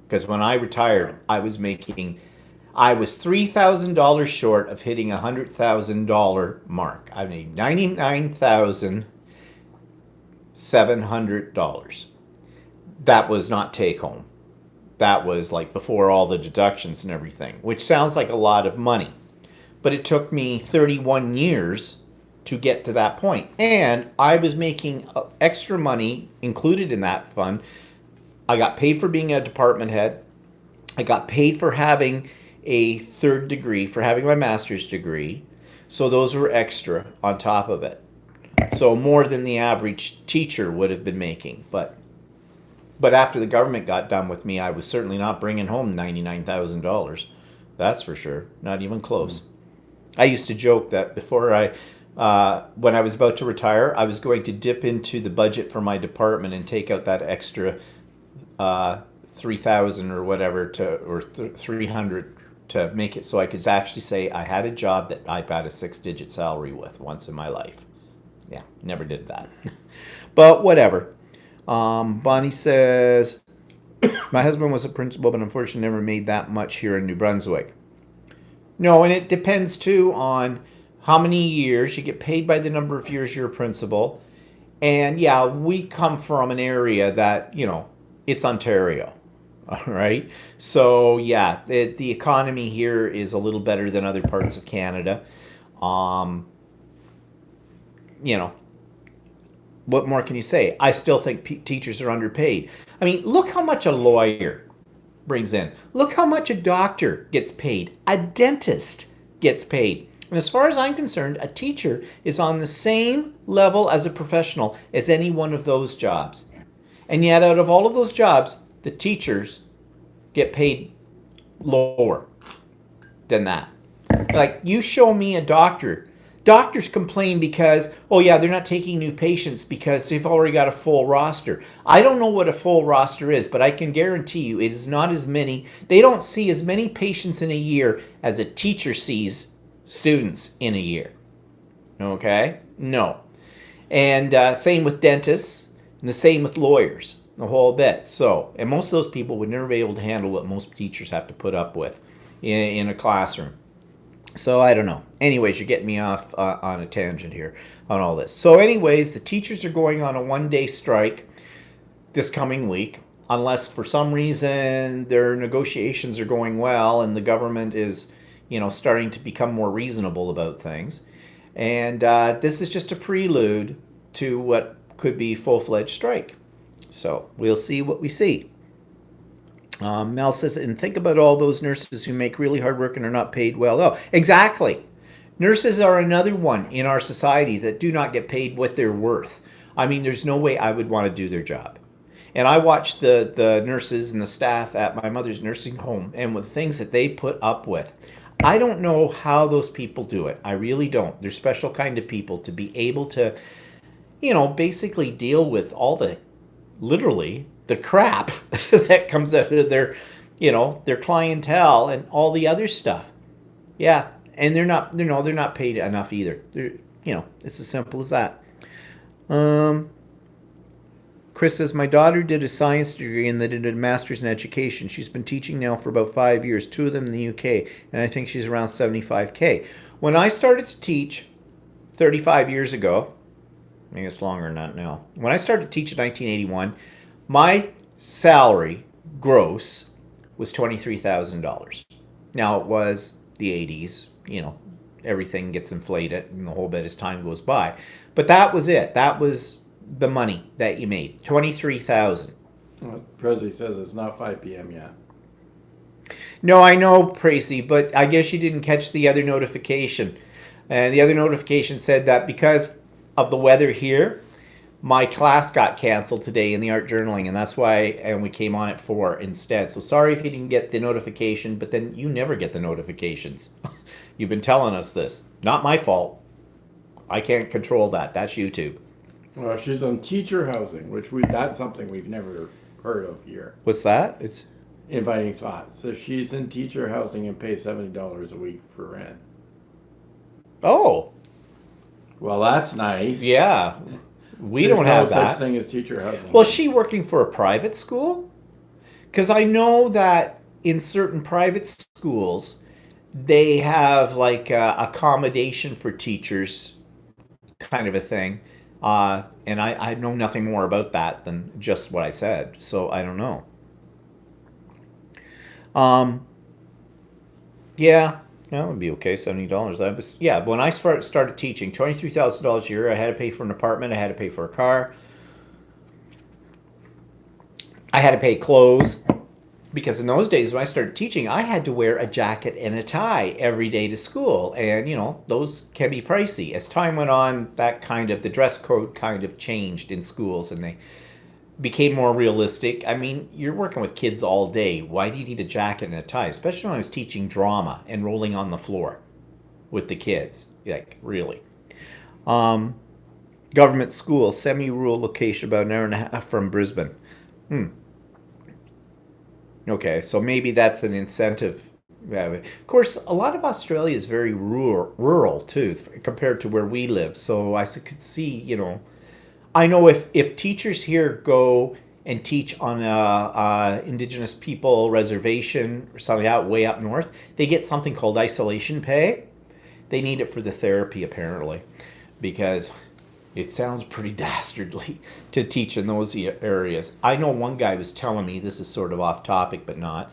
Because when I retired, I was $3,000 short of hitting $100,000 mark. I made $99,700. That was not take home. That was like before all the deductions and everything, which sounds like a lot of money. But it took me 31 years to get to that point. And I was making extra money included in that fund. I got paid for being a department head. I got paid for having a third degree, for having my master's degree. So those were extra on top of it. So more than the average teacher would have been making. But after the government got done with me, I was certainly not bringing home $99,000. That's for sure. Not even close. I used to joke that before I when I was about to retire, I was going to dip into the budget for my department and take out that extra 3,000 or whatever or 300 to make it so I could actually say I had a job that I got a 6-digit salary with once in my life. Yeah, never did that. But whatever. Bonnie says, my husband was a principal, but unfortunately never made that much here in New Brunswick. No, and it depends too on how many years. You get paid by the number of years you're a principal. And yeah, we come from an area that, it's Ontario. All right. So yeah, the economy here is a little better than other parts of Canada. What more can you say? I still think teachers are underpaid. I mean, look how much a lawyer brings in. Look how much a doctor gets paid. A dentist gets paid. And as far as I'm concerned, a teacher is on the same level as a professional as any one of those jobs. And yet out of all of those jobs, the teachers get paid lower than that. Like, you show me a doctor. Doctors complain because, oh yeah, they're not taking new patients because they've already got a full roster. I don't know what a full roster is, but I can guarantee you it is not as many. They don't see as many patients in a year as a teacher sees students in a year. Okay? No. And same with dentists, and the same with lawyers, the whole bit. So, and most of those people would never be able to handle what most teachers have to put up with in a classroom. So I don't know. Anyways, you're getting me off on a tangent here on all this. So anyways, the teachers are going on a 1-day strike this coming week, unless for some reason their negotiations are going well and the government is, starting to become more reasonable about things. And this is just a prelude to what could be full-fledged strike. So we'll see what we see. Mel says, and think about all those nurses who make really hard work and are not paid well. Oh, exactly. Nurses are another one in our society that do not get paid what they're worth. I mean, there's no way I would want to do their job. And I watch the nurses and the staff at my mother's nursing home and with things that they put up with. I don't know how those people do it. I really don't. They're special kind of people to be able to, basically deal with all literally, the crap that comes out of their clientele and all the other stuff. Yeah, and they're not paid enough either. It's as simple as that. Chris says, my daughter did a science degree and then did a master's in education. She's been teaching now for about 5 years, 2 of them in the UK, and I think she's around 75K. When I started to teach 35 years ago, I think it's longer than that now. When I started to teach in 1981, my salary gross was $23,000. Now it was the 80s, everything gets inflated and the whole bit as time goes by. But that was it. That was the money that you made, $23,000. Well, Prezi says it's not 5 p.m. yet. No, I know, Tracy, but I guess you didn't catch the other notification. And the other notification said that because of the weather here, my class got canceled today in the art journaling, and that's why, and we came on at 4 instead. So sorry if you didn't get the notification, but then you never get the notifications. You've been telling us this. Not my fault. I can't control that. That's YouTube. Well, she's on teacher housing, that's something we've never heard of here. What's that? It's Inviting thoughts. So she's in teacher housing and pays $70 a week for rent. Oh. Well, that's nice. Yeah. We There's don't have no that. such thing as teacher housing. Well, is she working for a private school? Because I know that in certain private schools, they have like accommodation for teachers kind of a thing. And I know nothing more about that than just what I said. So I don't know. Yeah, that would be okay. $70. That was, yeah. When I started teaching, $23,000 a year. I had to pay for an apartment. I had to pay for a car. I had to pay clothes because in those days when I started teaching, I had to wear a jacket and a tie every day to school, and those can be pricey. As time went on, the dress code kind of changed in schools, and they became more realistic. I mean, you're working with kids all day. Why do you need a jacket and a tie? Especially when I was teaching drama and rolling on the floor with the kids. Like, really. Government school, semi-rural location, about an hour and a half from Brisbane. Okay, so maybe that's an incentive. Yeah, of course, a lot of Australia is very rural too, compared to where we live. So I could see, I know if teachers here go and teach on a Indigenous people reservation or something out way up north, they get something called isolation pay. They need it for the therapy apparently, because it sounds pretty dastardly to teach in those areas. I know one guy was telling me, this is sort of off topic but not.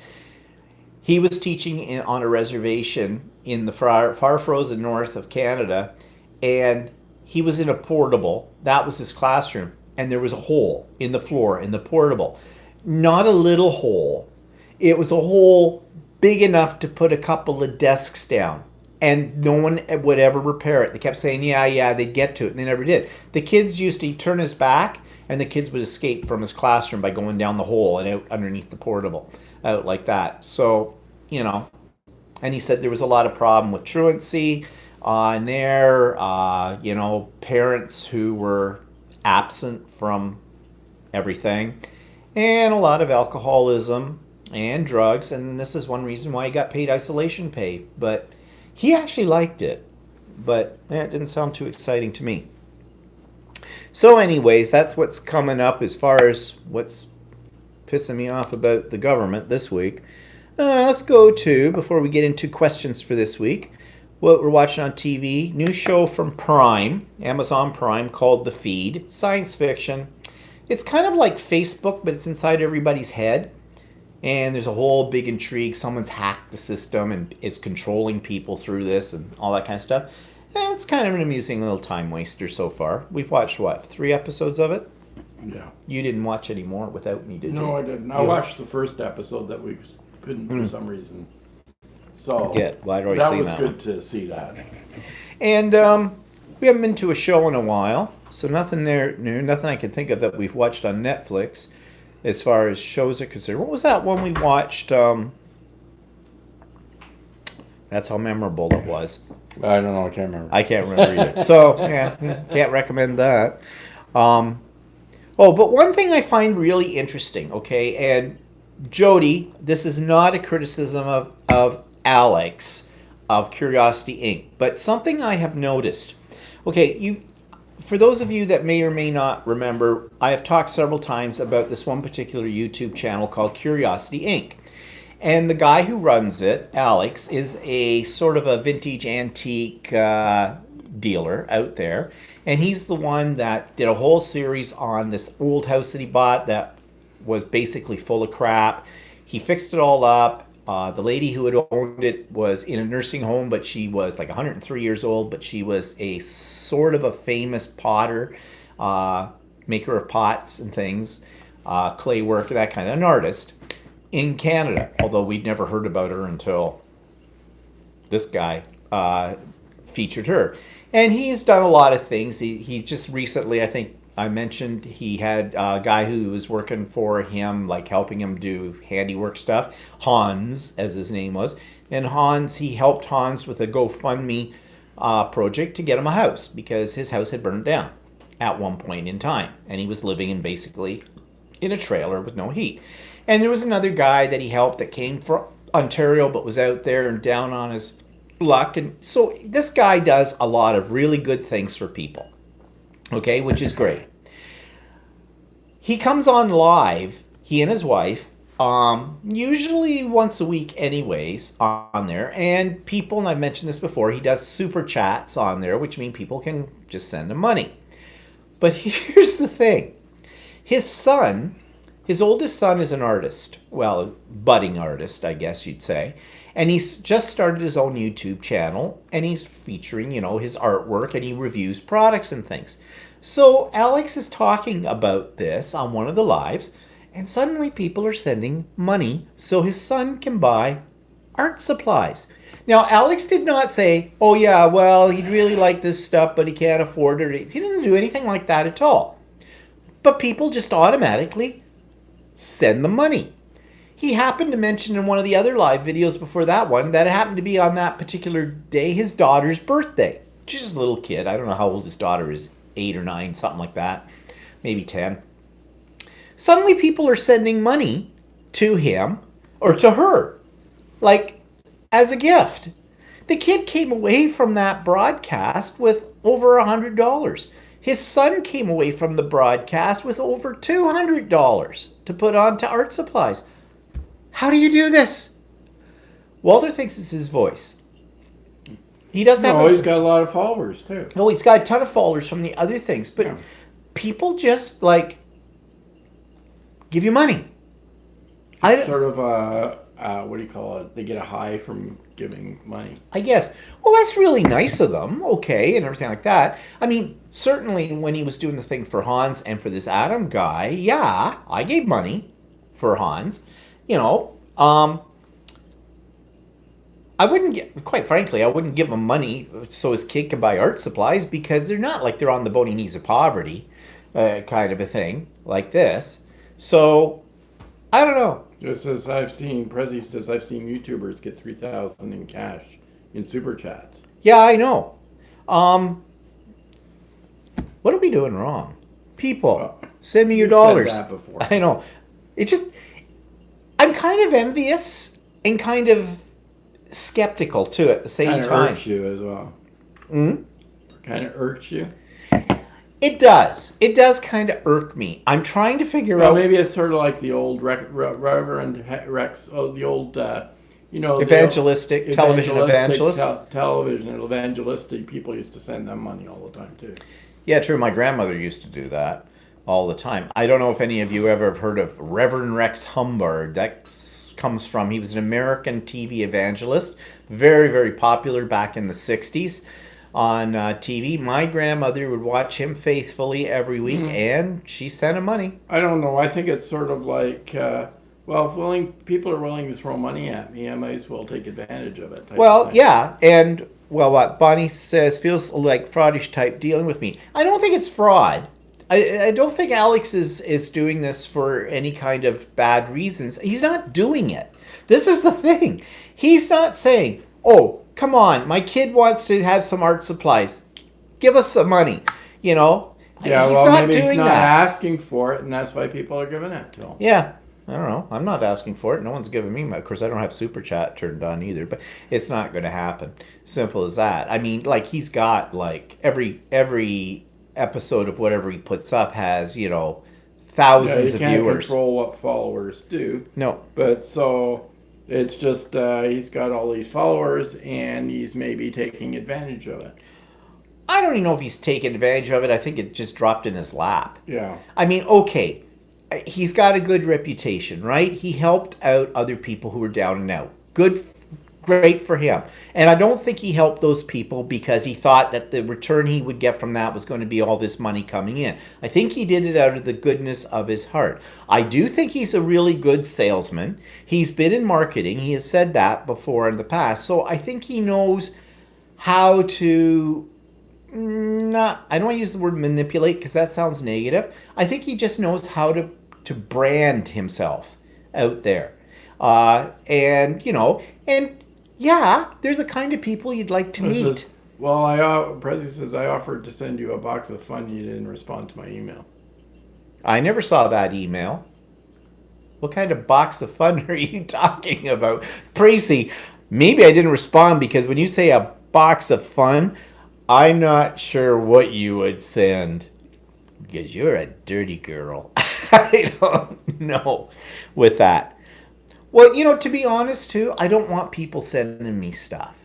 He was teaching on a reservation in the far frozen north of Canada, and he was in a portable. That was his classroom, and there was a hole in the floor in the portable. Not a little hole. It was a hole big enough to put a couple of desks down, and no one would ever repair it. They kept saying, yeah, they'd get to it, and they never did. The kids used to turn his back, and the kids would escape from his classroom by going down the hole and out underneath the portable, out like that. So, and he said there was a lot of problem with truancy in there, parents who were absent from everything, and a lot of alcoholism and drugs, and this is one reason why he got paid isolation pay. But he actually liked it, but it didn't sound too exciting to me. So anyways, that's what's coming up as far as what's pissing me off about the government this week. Let's go to, before we get into questions for this week, what we're watching on TV. New show from Prime, Amazon Prime, called The Feed. Science fiction. It's kind of like Facebook, but it's inside everybody's head. And there's a whole big intrigue. Someone's hacked the system and is controlling people through this and all that kind of stuff. And it's kind of an amusing little time waster so far. We've watched, 3 episodes of it? Yeah. You didn't watch any more without me, did you? No, I didn't. I watched the first episode that we couldn't for some reason. So Yeah, well, I'd already that seen was that good one. to see that. And we haven't been to a show in a while, so nothing new, nothing I can think of that we've watched on Netflix as far as shows are concerned. What was that one we watched? That's how memorable it was. I don't know. I can't remember. I can't remember either. So, yeah, can't recommend that. But one thing I find really interesting, okay, and Jody, this is not a criticism of Alex of Curiosity Inc., but something I have noticed. Okay, for those of you that may or may not remember, I have talked several times about this one particular YouTube channel called Curiosity Inc. And the guy who runs it, Alex, is a sort of a vintage antique dealer out there. And he's the one that did a whole series on this old house that he bought that was basically full of crap. He fixed it all up. The lady who had owned it was in a nursing home, but she was like 103 years old, but she was a sort of a famous potter, maker of pots and things, clay work, that kind of, an artist in Canada, although we'd never heard about her until this guy featured her. And he's done a lot of things. He just recently, I think I mentioned, he had a guy who was working for him, like helping him do handiwork stuff, Hans, as his name was. And he helped Hans with a GoFundMe project to get him a house, because his house had burned down at one point in time. And he was living basically in a trailer with no heat. And there was another guy that he helped that came from Ontario but was out there and down on his luck. And so this guy does a lot of really good things for people, okay, which is great. He comes on live, he and his wife, usually once a week anyways, on there. And people, and I've mentioned this before, he does super chats on there, which means people can just send him money. But here's the thing. His oldest son is an artist. Well, budding artist, I guess you'd say. And he's just started his own YouTube channel, and he's featuring, his artwork, and he reviews products and things. So Alex is talking about this on one of the lives, and suddenly people are sending money so his son can buy art supplies. Now, Alex did not say, oh yeah, well, he'd really like this stuff, but he can't afford it. He didn't do anything like that at all. But people just automatically send the money. He happened to mention in one of the other live videos before that one that it happened to be on that particular day his daughter's birthday, She's just a little kid. I don't know how old his daughter is, 8 or 9, something like that, maybe 10. Suddenly people are sending money to him or to her, like as a gift. The kid came away from that broadcast with over $100. His son came away from the broadcast with over $200 to put on to art supplies. How do you do this? Walter thinks it's his voice. He does have. He's got a lot of followers too. Oh, he's got a ton of followers from the other things, but Yeah. people just like give you money. It's sort of what do you call it? They get a high from giving money. I guess. Well, that's really nice of them. Okay, and everything like that. I mean, certainly when he was doing the thing for Hans and for this Adam guy, yeah, I gave money for Hans. You know, I wouldn't get, quite frankly, I wouldn't give him money so his kid can buy art supplies because they're not like they're on the bony knees of poverty, kind of a thing like this. So, I don't know. Just as I've seen, Prezi says, I've seen YouTubers get 3,000 in cash in super chats. Yeah, I know. What are we doing wrong? People, Well, send me your you've said dollars. that before. I know. It just, I'm kind of envious and kind of skeptical too at the same Kind of time. irks you as well. Hmm? Kind of irks you. It does. It does kind of irk me. I'm trying to figure Well, out. maybe it's sort of like the old Reverend Rex. Oh, the old, the Evangelistic, television evangelists. Television evangelistic people used to send them money all the time too. Yeah, true. My grandmother used to do that all the time. I don't know if any of you ever have heard of Reverend Rex Humbard. Comes from, he was an American TV evangelist, very, very popular back in the 60s on TV. My grandmother would watch him faithfully every week, and she sent him money. I don't know. I think it's sort of like, well, if people are willing to throw money at me, I might as well take advantage of it. Well, yeah, and well, what Bonnie says feels like fraudish type dealing with me. I don't think it's fraud. I don't think Alex is doing this for any kind of bad reasons. He's not doing it. This is the thing. He's not saying, "Oh, come on, my kid wants to have some art supplies. Give us some money." You know. Yeah, he's well, not maybe doing he's not that. asking for it, and that's why people are giving it to him. Yeah. I don't know. I'm not asking for it. No one's giving me my. Of course, I don't have super chat turned on either. But it's not going to happen. Simple as that. I mean, like he's got like every episode of whatever he puts up has thousands You of can't viewers. control what followers do, No. but so it's just he's got all these followers, and he's maybe taking advantage of it. I don't even know if he's taking advantage of it. I think it just dropped in his lap. Yeah. I mean, okay, he's got a good reputation, right? He helped out other people who were down and out. Good, great for him. And I don't think he helped those people because he thought that the return he would get from that was going to be all this money coming in. I think he did it out of the goodness of his heart. I do think he's a really good salesman. He's been in marketing. He has said that before in the past. So I think he knows how to I don't want to use the word manipulate because that sounds negative. I think he just knows how to brand himself out there. And yeah, they're the kind of people you'd like to meet. Prezi says, I offered to send you a box of fun. You didn't respond to my email. I never saw that email. What kind of box of fun are you talking about? Tracy, maybe I didn't respond because when you say a box of fun, I'm not sure what you would send because you're a dirty girl. I don't know with that. Well, to be honest too, I don't want people sending me stuff.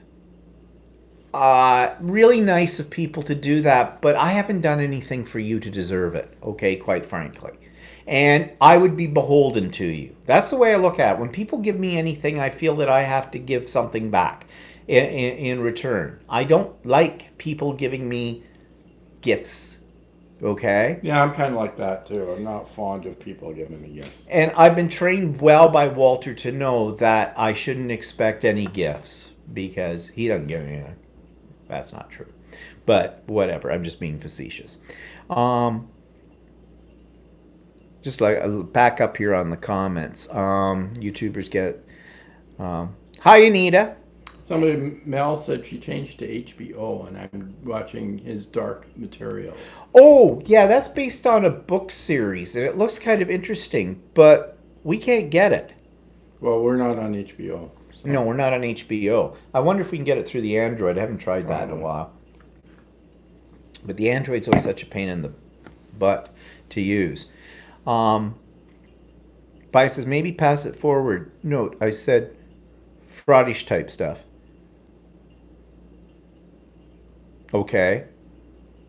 Really nice of people to do that, but I haven't done anything for you to deserve it, okay, quite frankly. And I would be beholden to you. That's the way I look at it. When people give me anything, I feel that I have to give something back in return. I don't like people giving me gifts, okay? Yeah, I'm kind of like that too. I'm not fond of people giving me gifts. And I've been trained well by Walter to know that I shouldn't expect any gifts because he doesn't give me anything. That's not true. But whatever, I'm just being facetious. Just like back up here on the comments. YouTubers get... Hi, Anita. Somebody, Mel said she changed to HBO, and I'm watching his Dark Materials. Oh, yeah, that's based on a book series, and it looks kind of interesting, but we can't get it. Well, we're not on HBO. So. No, we're not on HBO. I wonder if we can get it through the Android. I haven't tried that in a while. But the Android's always such a pain in the butt to use. But it says, maybe pass it forward. Note, I said fraudish type stuff. Okay.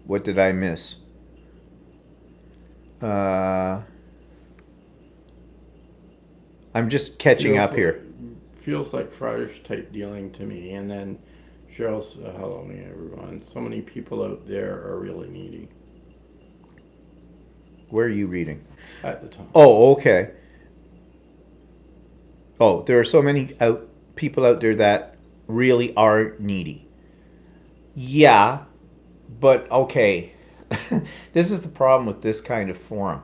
What did I miss? I'm just catching up here. Feels like fraudish type dealing to me. And then Cheryl said, hello, everyone. So many people out there are really needy. Where are you reading? At the top. Oh, okay. Oh, there are so many people out there that really are needy. Yeah, but okay. This is the problem with this kind of forum.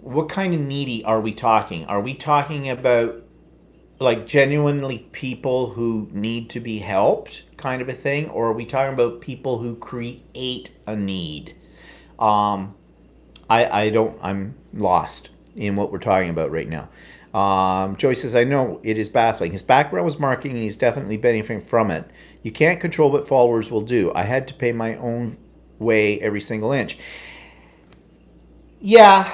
What kind of needy are we talking? Are we talking about like genuinely people who need to be helped kind of a thing? Or are we talking about people who create a need? I'm lost in what we're talking about right now. Joyce says, I know it is baffling. His background was marketing and he's definitely benefiting from it. You can't control what followers will do. I had to pay my own way every single inch. Yeah,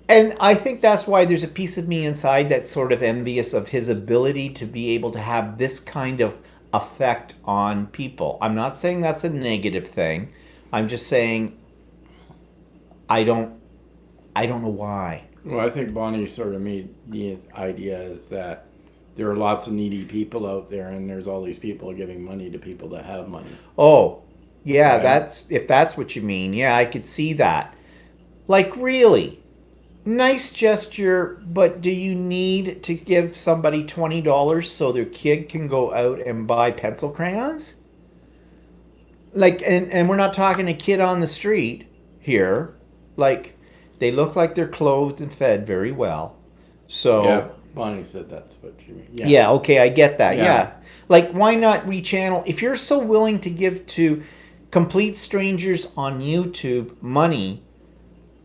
and I think that's why there's a piece of me inside that's sort of envious of his ability to be able to have this kind of effect on people. I'm not saying that's a negative thing. I'm just saying I don't know why. Well, I think Bonnie sort of made the idea is that there are lots of needy people out there, and there's all these people giving money to people that have money. Oh, yeah, Right? that's if that's what you mean. Yeah, I could see that. Like, really? Nice gesture, but do you need to give somebody $20 so their kid can go out and buy pencil crayons? Like, and we're not talking a kid on the street here. Like, they look like they're clothed and fed very well. So Yeah, Bonnie said that's what she means. yeah, okay, I get that. Yeah. Yeah. Like, why not rechannel? If you're so willing to give to complete strangers on YouTube money,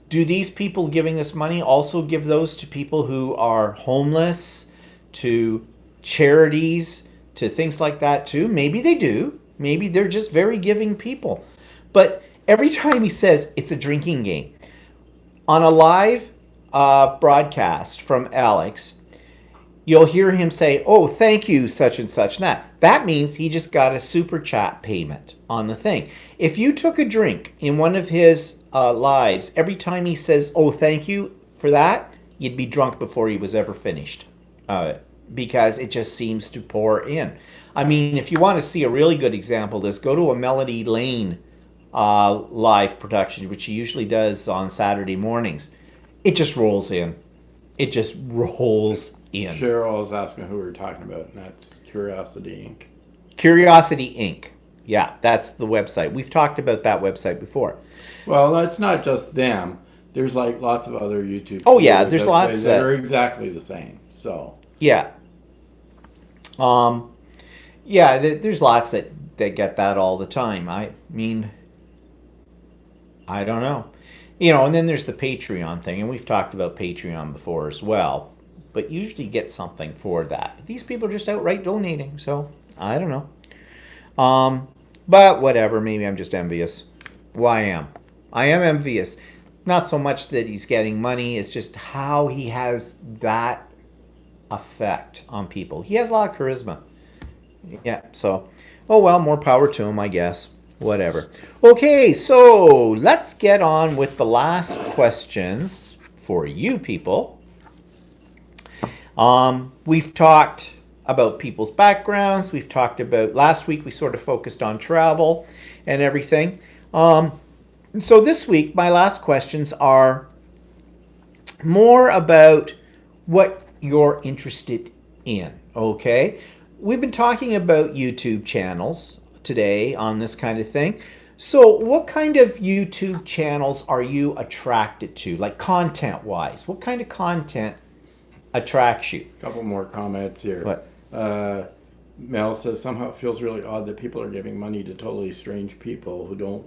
do these people giving this money also give those to people who are homeless, to charities, to things like that too? Maybe they do. Maybe they're just very giving people. But every time he says it's a drinking game, on a live broadcast from Alex, you'll hear him say, oh, thank you, such and such and that. That means he just got a super chat payment on the thing. If you took a drink in one of his lives, every time he says, oh, thank you for that, you'd be drunk before he was ever finished. Because it just seems to pour in. I mean, if you want to see a really good example of this, go to a Melody Lane live production, which he usually does on Saturday mornings. It just rolls in. It just rolls in. Cheryl is asking who we're talking about, and that's Curiosity Inc. Curiosity Inc. Yeah, that's the website. We've talked about that website before. Well, that's not just them. There's like lots of other YouTube. Oh, yeah, videos there's that lots that that- are exactly the same. So Yeah. Yeah, there's lots that get that all the time. I mean, I don't know. You know, and then there's the Patreon thing, and we've talked about Patreon before as well. But you usually get something for that. But these people are just outright donating, so I don't know. But whatever, maybe I'm just envious. Well, I am. I am envious. Not so much that he's getting money, it's just how he has that effect on people. He has a lot of charisma. Yeah, so, oh well, more power to him, I guess. Whatever. Okay, so let's get on with the last questions for you people. We've talked about people's backgrounds. We've talked about, last week we sort of focused on travel and everything. So this week, my last questions are more about what you're interested in, okay? We've been talking about YouTube channels today on this kind of thing. So what kind of YouTube channels are you attracted to, like content-wise? What kind of content attracts you? a couple more comments here. What? Mel says somehow it feels really odd that people are giving money to totally strange people who don't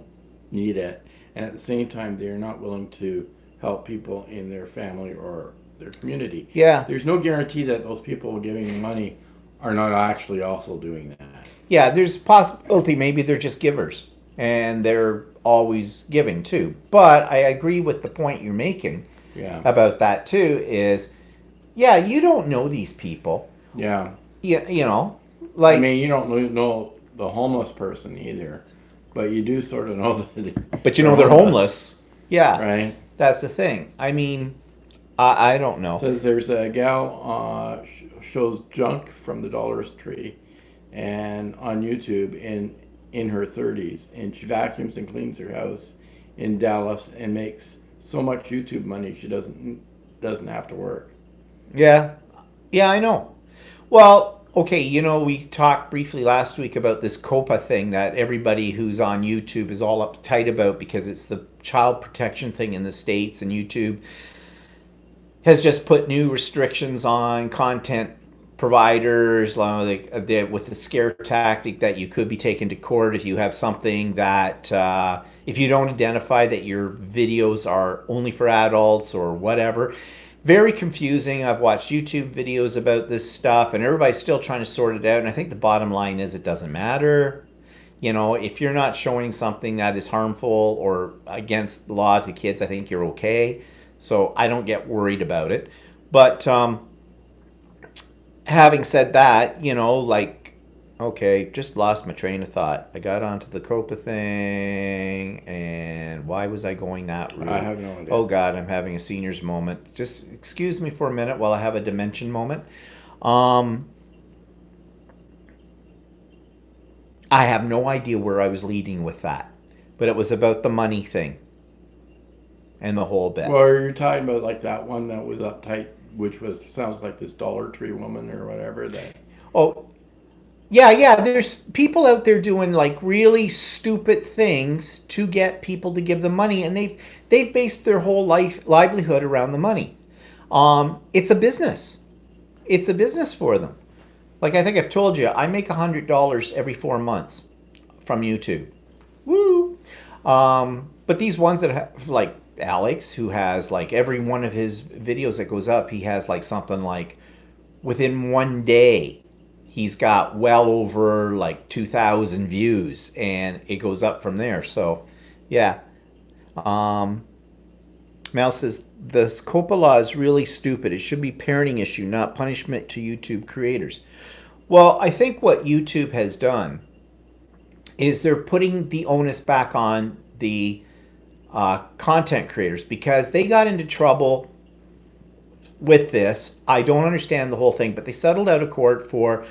need it, and at the same time they are not willing to help people in their family or their community. Yeah. There's no guarantee that those people giving money are not actually also doing that. Yeah, there's a possibility maybe they're just givers and they're always giving too. But I agree with the point you're making Yeah. about that too is, yeah, you don't know these people. Yeah. You know, like, I mean, you don't know the homeless person either, but you do sort of know that. but you know they're homeless. Yeah, Right? that's the thing. I mean, I don't know. Says there's a gal shows junk from the Dollar Tree, and on YouTube in her 30s, and she vacuums and cleans her house in Dallas and makes so much YouTube money she doesn't have to work. Yeah, yeah, I know. Well, okay, you know, we talked briefly last week about this COPA thing that everybody who's on YouTube is all uptight about because it's the child protection thing in the States, and YouTube has just put new restrictions on content providers, like with the scare tactic that you could be taken to court if you have something that, if you don't identify that your videos are only for adults or whatever. Very confusing. I've watched YouTube videos about this stuff and everybody's still trying to sort it out. And I think the bottom line is it doesn't matter. You know, if you're not showing something that is harmful or against the law to kids, I think you're okay. So I don't get worried about it. But having said that, you know, like, okay, just lost my train of thought. I got onto the COPA thing, and why was I going that route? I have no idea. Oh, God, I'm having a senior's moment. Just excuse me for a minute while I have a dimension moment. I have no idea where I was leading with that, but it was about the money thing and the whole bit. Well, you're talking about like that one that was uptight, which sounds like this Dollar Tree woman or whatever that. Oh, yeah. There's people out there doing like really stupid things to get people to give them money, and they've based their whole livelihood around the money. It's a business. It's a business for them. Like I think I've told you, I make $100 every 4 months from YouTube. Woo! But these ones that have like Alex, who has like every one of his videos that goes up, he has like something like within one day he's got well over like 2,000 views, and it goes up from there. So yeah. Mel says this COPA law is really stupid. It should be parenting issue, not punishment to YouTube creators. Well, I think what YouTube has done is they're putting the onus back on the content creators because they got into trouble with this. I don't understand the whole thing, but they settled out of court for,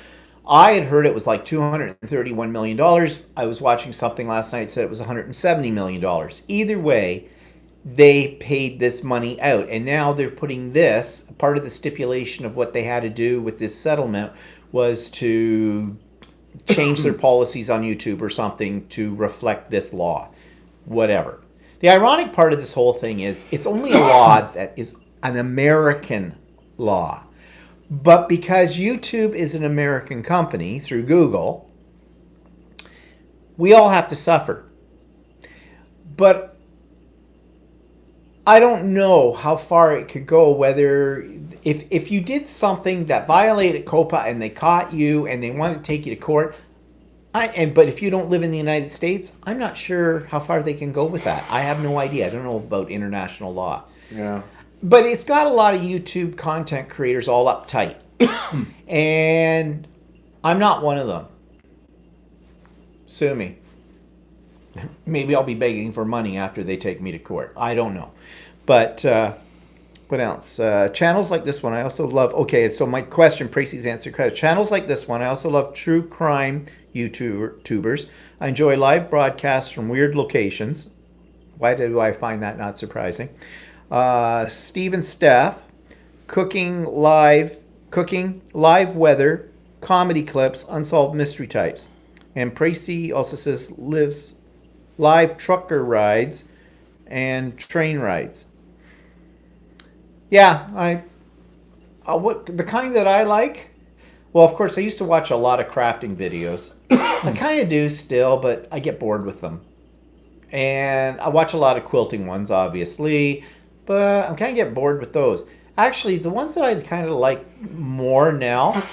I had heard it was like $231 million. I was watching something last night that said it was $170 million. Either way, they paid this money out, and now they're putting this, part of the stipulation of what they had to do with this settlement was to change their policies on YouTube or something to reflect this law. Whatever. The ironic part of this whole thing is it's only a law that is an American law. But because YouTube is an American company through Google, we all have to suffer. But I don't know how far it could go, whether if you did something that violated COPA and they caught you and they wanted to take you to court, but if you don't live in the United States, I'm not sure how far they can go with that. I have no idea. I don't know about international law. Yeah. But it's got a lot of YouTube content creators all uptight. And I'm not one of them. Sue me. Maybe I'll be begging for money after they take me to court. I don't know. But what else? Channels like this one I also love. Okay, so my question, Precy's answer. Channels like this one I also love true crime YouTubers. I enjoy live broadcasts from weird locations. Why do I find that not surprising? Steve and Steph, cooking, live weather, comedy clips, unsolved mystery types. And Precy also says lives live trucker rides and train rides. Yeah, what the kind that I like. Well, of course, I used to watch a lot of crafting videos. I kind of do still, but I get bored with them. And I watch a lot of quilting ones, obviously, but I'm kind of get bored with those. Actually, the ones that I kind of like more now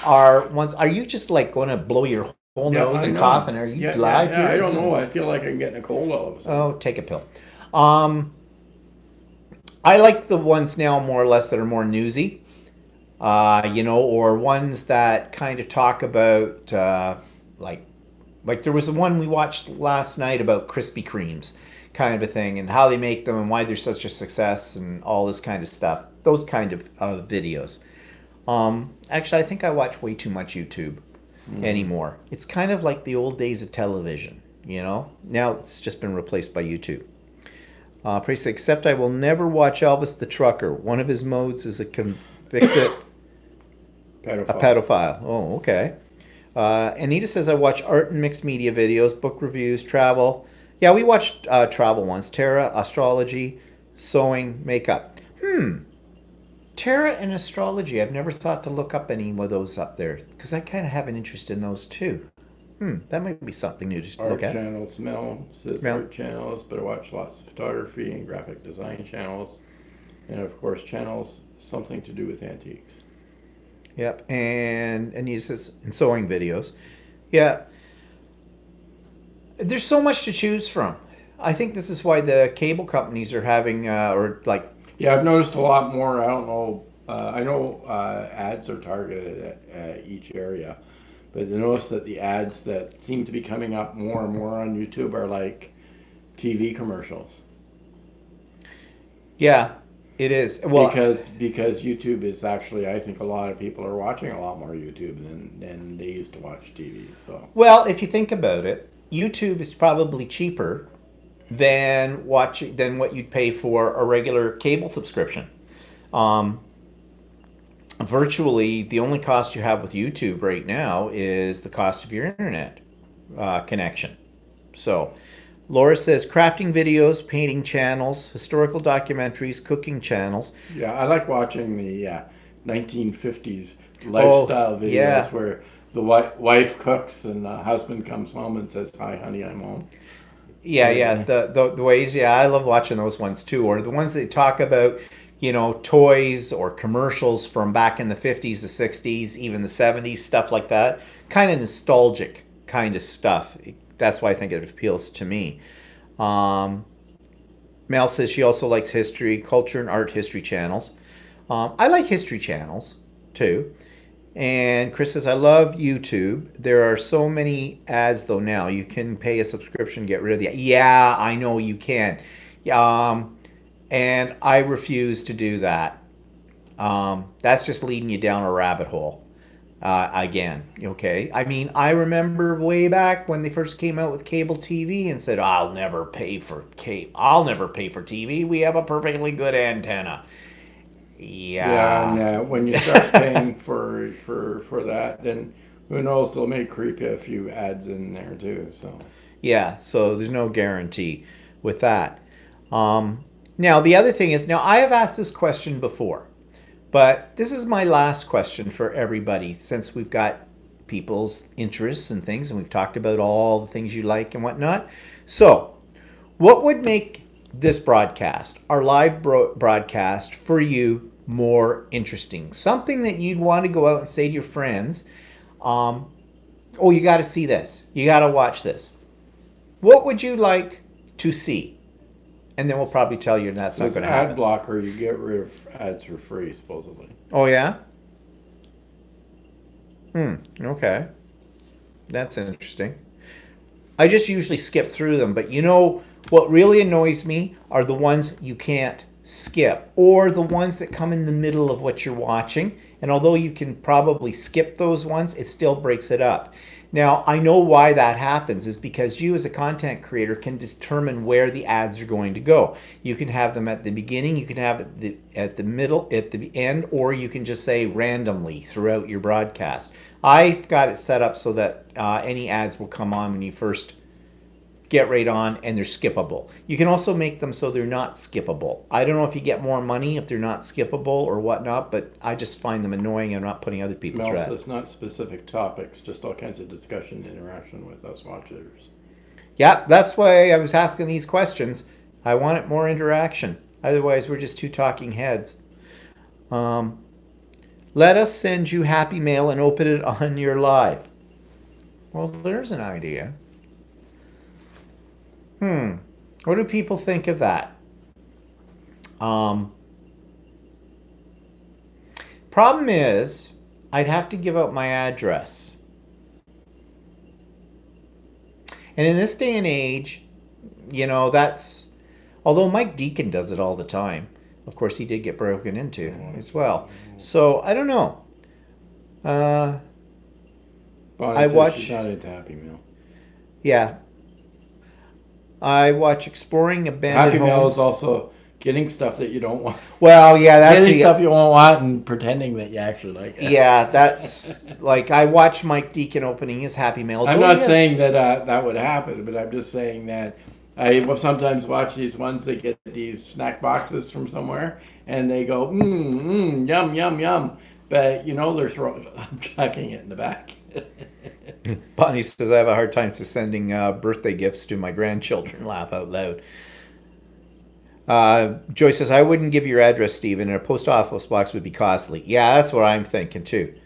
are ones. Are you just like going to blow your whole nose I and know. cough? And are you live Yeah, here? I don't know. I feel like I'm getting a cold all of a sudden. Oh, take a pill. I like the ones now more or less that are more newsy, or ones that kind of talk about like there was the one we watched last night about Krispy Kremes, kind of a thing, and how they make them and why they're such a success and all this kind of stuff. Those kind of videos. Actually, I think I watch way too much YouTube anymore. It's kind of like the old days of television, Now it's just been replaced by YouTube. Priest, except I will never watch Elvis the Trucker. One of his modes is a convicted Pedophile. a pedophile. Oh, okay. Anita says I watch art and mixed media videos, book reviews, travel. Yeah, we watched travel ones. Tarot, astrology, sewing, makeup. Tarot and astrology. I've never thought to look up any of those up there because I kind of have an interest in those too. That might be something new to Art look at. channels, Mel says Mel. art channels, but I watch lots of photography and graphic design channels. And of course, channels, something to do with antiques. Yep, and Anita says, and sewing videos. Yeah. There's so much to choose from. I think this is why the cable companies are having, Yeah, I've noticed a lot more. I don't know. I know ads are targeted at each area, but I noticed that the ads that seem to be coming up more and more on YouTube are like TV commercials. yeah, it is. Well, because YouTube is actually, I think a lot of people are watching a lot more YouTube than they used to watch TV. So well, if you think about it, YouTube is probably cheaper than what you'd pay for a regular cable subscription. Virtually, the only cost you have with YouTube right now is the cost of your internet connection. So, Laura says crafting videos, painting channels, historical documentaries, cooking channels. yeah, I like watching the 1950s lifestyle videos yeah. where the wife cooks and the husband comes home and says, "Hi, honey, I'm home." Yeah. The ways. Yeah, I love watching those ones too, or the ones that talk about, toys or commercials from back in the 50s, the 60s, even the 70s, stuff like that. Kind of nostalgic kind of stuff. That's why I think it appeals to me. Mel says she also likes history, culture, and art history channels. I like history channels too. And Chris says, I love YouTube. There are so many ads though now. You can pay a subscription, get rid of the. Yeah, I know you can. And I refuse to do that. That's just leading you down a rabbit hole. Again, okay? I mean, I remember way back when they first came out with cable TV and said, I'll never pay for TV. We have a perfectly good antenna. Yeah, and when you start paying for that, then who knows? They'll may creep a few ads in there too. So yeah, so there's no guarantee with that. Now the other thing is, now I have asked this question before, but this is my last question for everybody since we've got people's interests and things, and we've talked about all the things you like and whatnot. So, what would make this broadcast, our live broadcast, for you more interesting? Something that you'd want to go out and say to your friends, oh, you got to see this. You got to watch this. What would you like to see? And then we'll probably tell you that's not with going to ad happen. blocker, you get rid of ads for free, supposedly. Oh, yeah? Okay. That's interesting. I just usually skip through them, but what really annoys me are the ones you can't skip, or the ones that come in the middle of what you're watching. And although you can probably skip those ones, it still breaks it up. Now, I know why that happens is because you as a content creator can determine where the ads are going to go. You can have them at the beginning, you can have it at the middle, at the end, or you can just say randomly throughout your broadcast. I've got it set up so that any ads will come on when you first get right on, and they're skippable. You can also make them so they're not skippable. I don't know if you get more money if they're not skippable or whatnot, but I just find them annoying and I'm not putting other people through Mel that. says not specific topics, just all kinds of discussion, interaction with us watchers. Yeah, that's why I was asking these questions. I wanted more interaction. Otherwise, we're just two talking heads. Let us send you Happy Mail and open it on your live. Well, there's an idea. What do people think of that? Problem is, I'd have to give out my address. And in this day and age, that's... Although Mike Deacon does it all the time. Of course, he did get broken into as well. So, I don't know. Bonnie I says watch... she's not into Happy Meal. Yeah. I watch Exploring Abandoned Happy Meal Homes. is also getting stuff that you don't want. Well, yeah, that's Getting the... stuff you won't want and pretending that you actually like it. Yeah, that's... Like, I watch Mike Deacon opening his Happy Mail. I'm Though not he has- saying that that would happen, but I'm just saying that I will sometimes watch these ones that get these snack boxes from somewhere, and they go, yum, yum, yum. But, they're chucking it in the back. Bonnie says, I have a hard time sending birthday gifts to my grandchildren. Laugh out loud. Joyce says, I wouldn't give your address, Stephen, and a post office box would be costly. Yeah, that's what I'm thinking, too.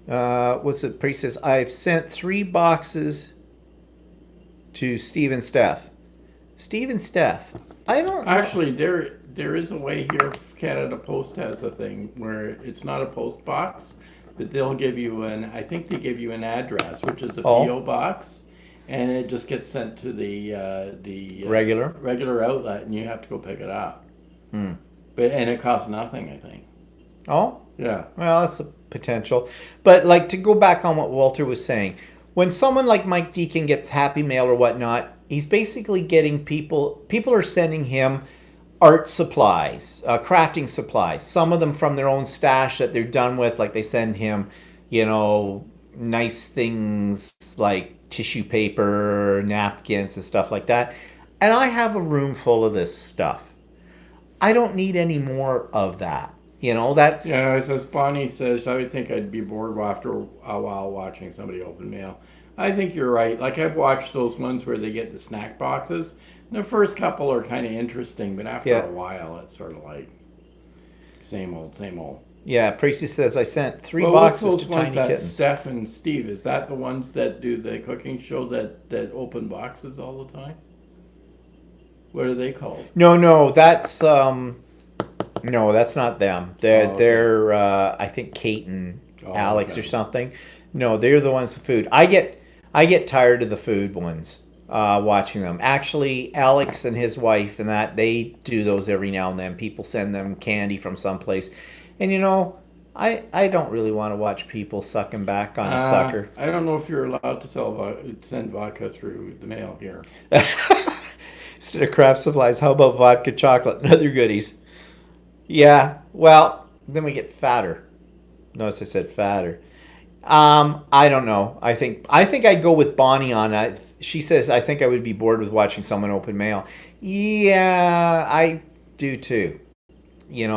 What's it? Priest says, I've sent 3 boxes to Steve and Steph. Steve and Steph. I don't know. Actually, there is a way here. Canada Post has a thing where it's not a post box, but they'll give you I think they give you an address, which is a PO box, and it just gets sent to the regular outlet, and you have to go pick it up. And it costs nothing, I think. Oh? Yeah. Well, that's a potential. But, like, to go back on what Walter was saying, when someone like Mike Deacon gets Happy Mail or whatnot, he's basically getting people are sending him art supplies, crafting supplies, some of them from their own stash that they're done with, like they send him, nice things like tissue paper, napkins and stuff like that. And I have a room full of this stuff. I don't need any more of that. That's... Yeah, as Bonnie says, I would think I'd be bored after a while watching somebody open mail. I think you're right. Like, I've watched those ones where they get the snack boxes. The first couple are kind of interesting, but after a while, it's sort of like same old, same old. Yeah, Tracy says, I sent 3 boxes to Tiny Kittens. Steph and Steve, is that the ones that do the cooking show that open boxes all the time? What are they called? No, that's that's not them. They're I think Kate and Alex or something. No, they're the ones with food. I get tired of the food ones. Watching them. Actually, Alex and his wife and that, they do those every now and then. People send them candy from someplace. And I don't really want to watch people sucking back on a sucker. I don't know if you're allowed to send vodka through the mail here. Instead of craft supplies, how about vodka, chocolate, and other goodies? Yeah, well, then we get fatter. Notice I said fatter. I don't know. I think I'd go with Bonnie on that. She says, I think I would be bored with watching someone open mail. Yeah, I do too. I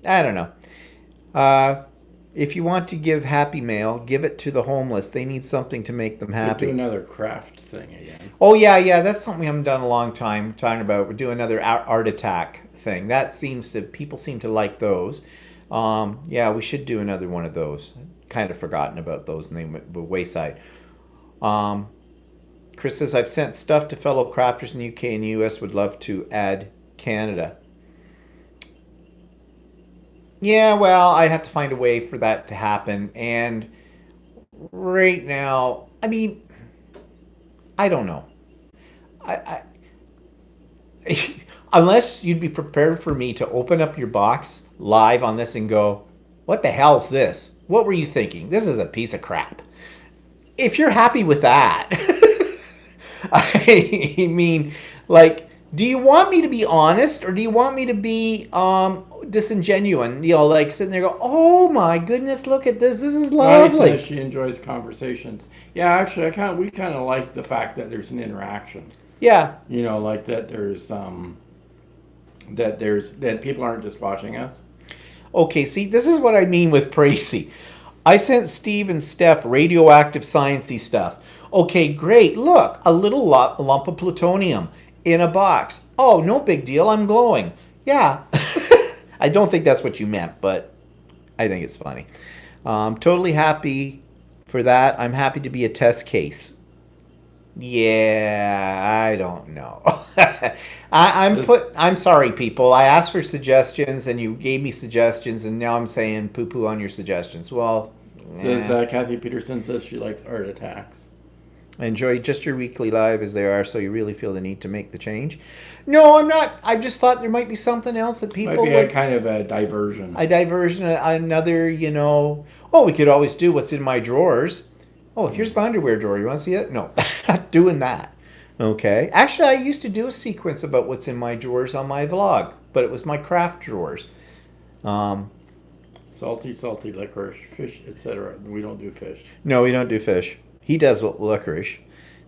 don't know. If you want to give Happy Mail, give it to the homeless. They need something to make them happy. We'll do another craft thing again. Oh, yeah. That's something we haven't done in a long time. Talking about, we'll do another art attack thing. People seem to like those. Yeah, we should do another one of those. Kind of forgotten about those and they went wayside. Chris says, I've sent stuff to fellow crafters in the UK and the US. Would love to add Canada. Yeah, well, I'd have to find a way for that to happen. And right now, I mean, I don't know. I unless you'd be prepared for me to open up your box live on this and go, what the hell's this? What were you thinking? This is a piece of crap. If you're happy with that, I mean, like, do you want me to be honest or do you want me to be, disingenuine, like sitting there go, oh my goodness, look at this. This is Bonnie lovely. says she enjoys conversations. Yeah, actually, we kind of like the fact that there's an interaction. Yeah. Like that that people aren't just watching us. Okay, see, this is what I mean with Pracy. I sent Steve and Steph radioactive sciencey stuff. Okay, great. Look, a little lump of plutonium in a box. Oh, no big deal. I'm glowing. Yeah. I don't think that's what you meant, but I think it's funny. Totally happy for that. I'm happy to be a test case. Yeah, I don't know. I'm sorry, people. I asked for suggestions, and you gave me suggestions, and now I'm saying poo-poo on your suggestions. Well, Says Kathy Peterson says she likes art attacks. I enjoy just your weekly live as they are, so you really feel the need to make the change. No, I'm not. I just thought there might be something else that people Might be would... a kind of a diversion. A diversion, another, Oh, we could always do what's in my drawers. Oh, here's my underwear drawer. You want to see it? No, not doing that. Okay. Actually, I used to do a sequence about what's in my drawers on my vlog, but it was my craft drawers. Salty licorice, fish, etc. We don't do fish. No, we don't do fish. He does licorice.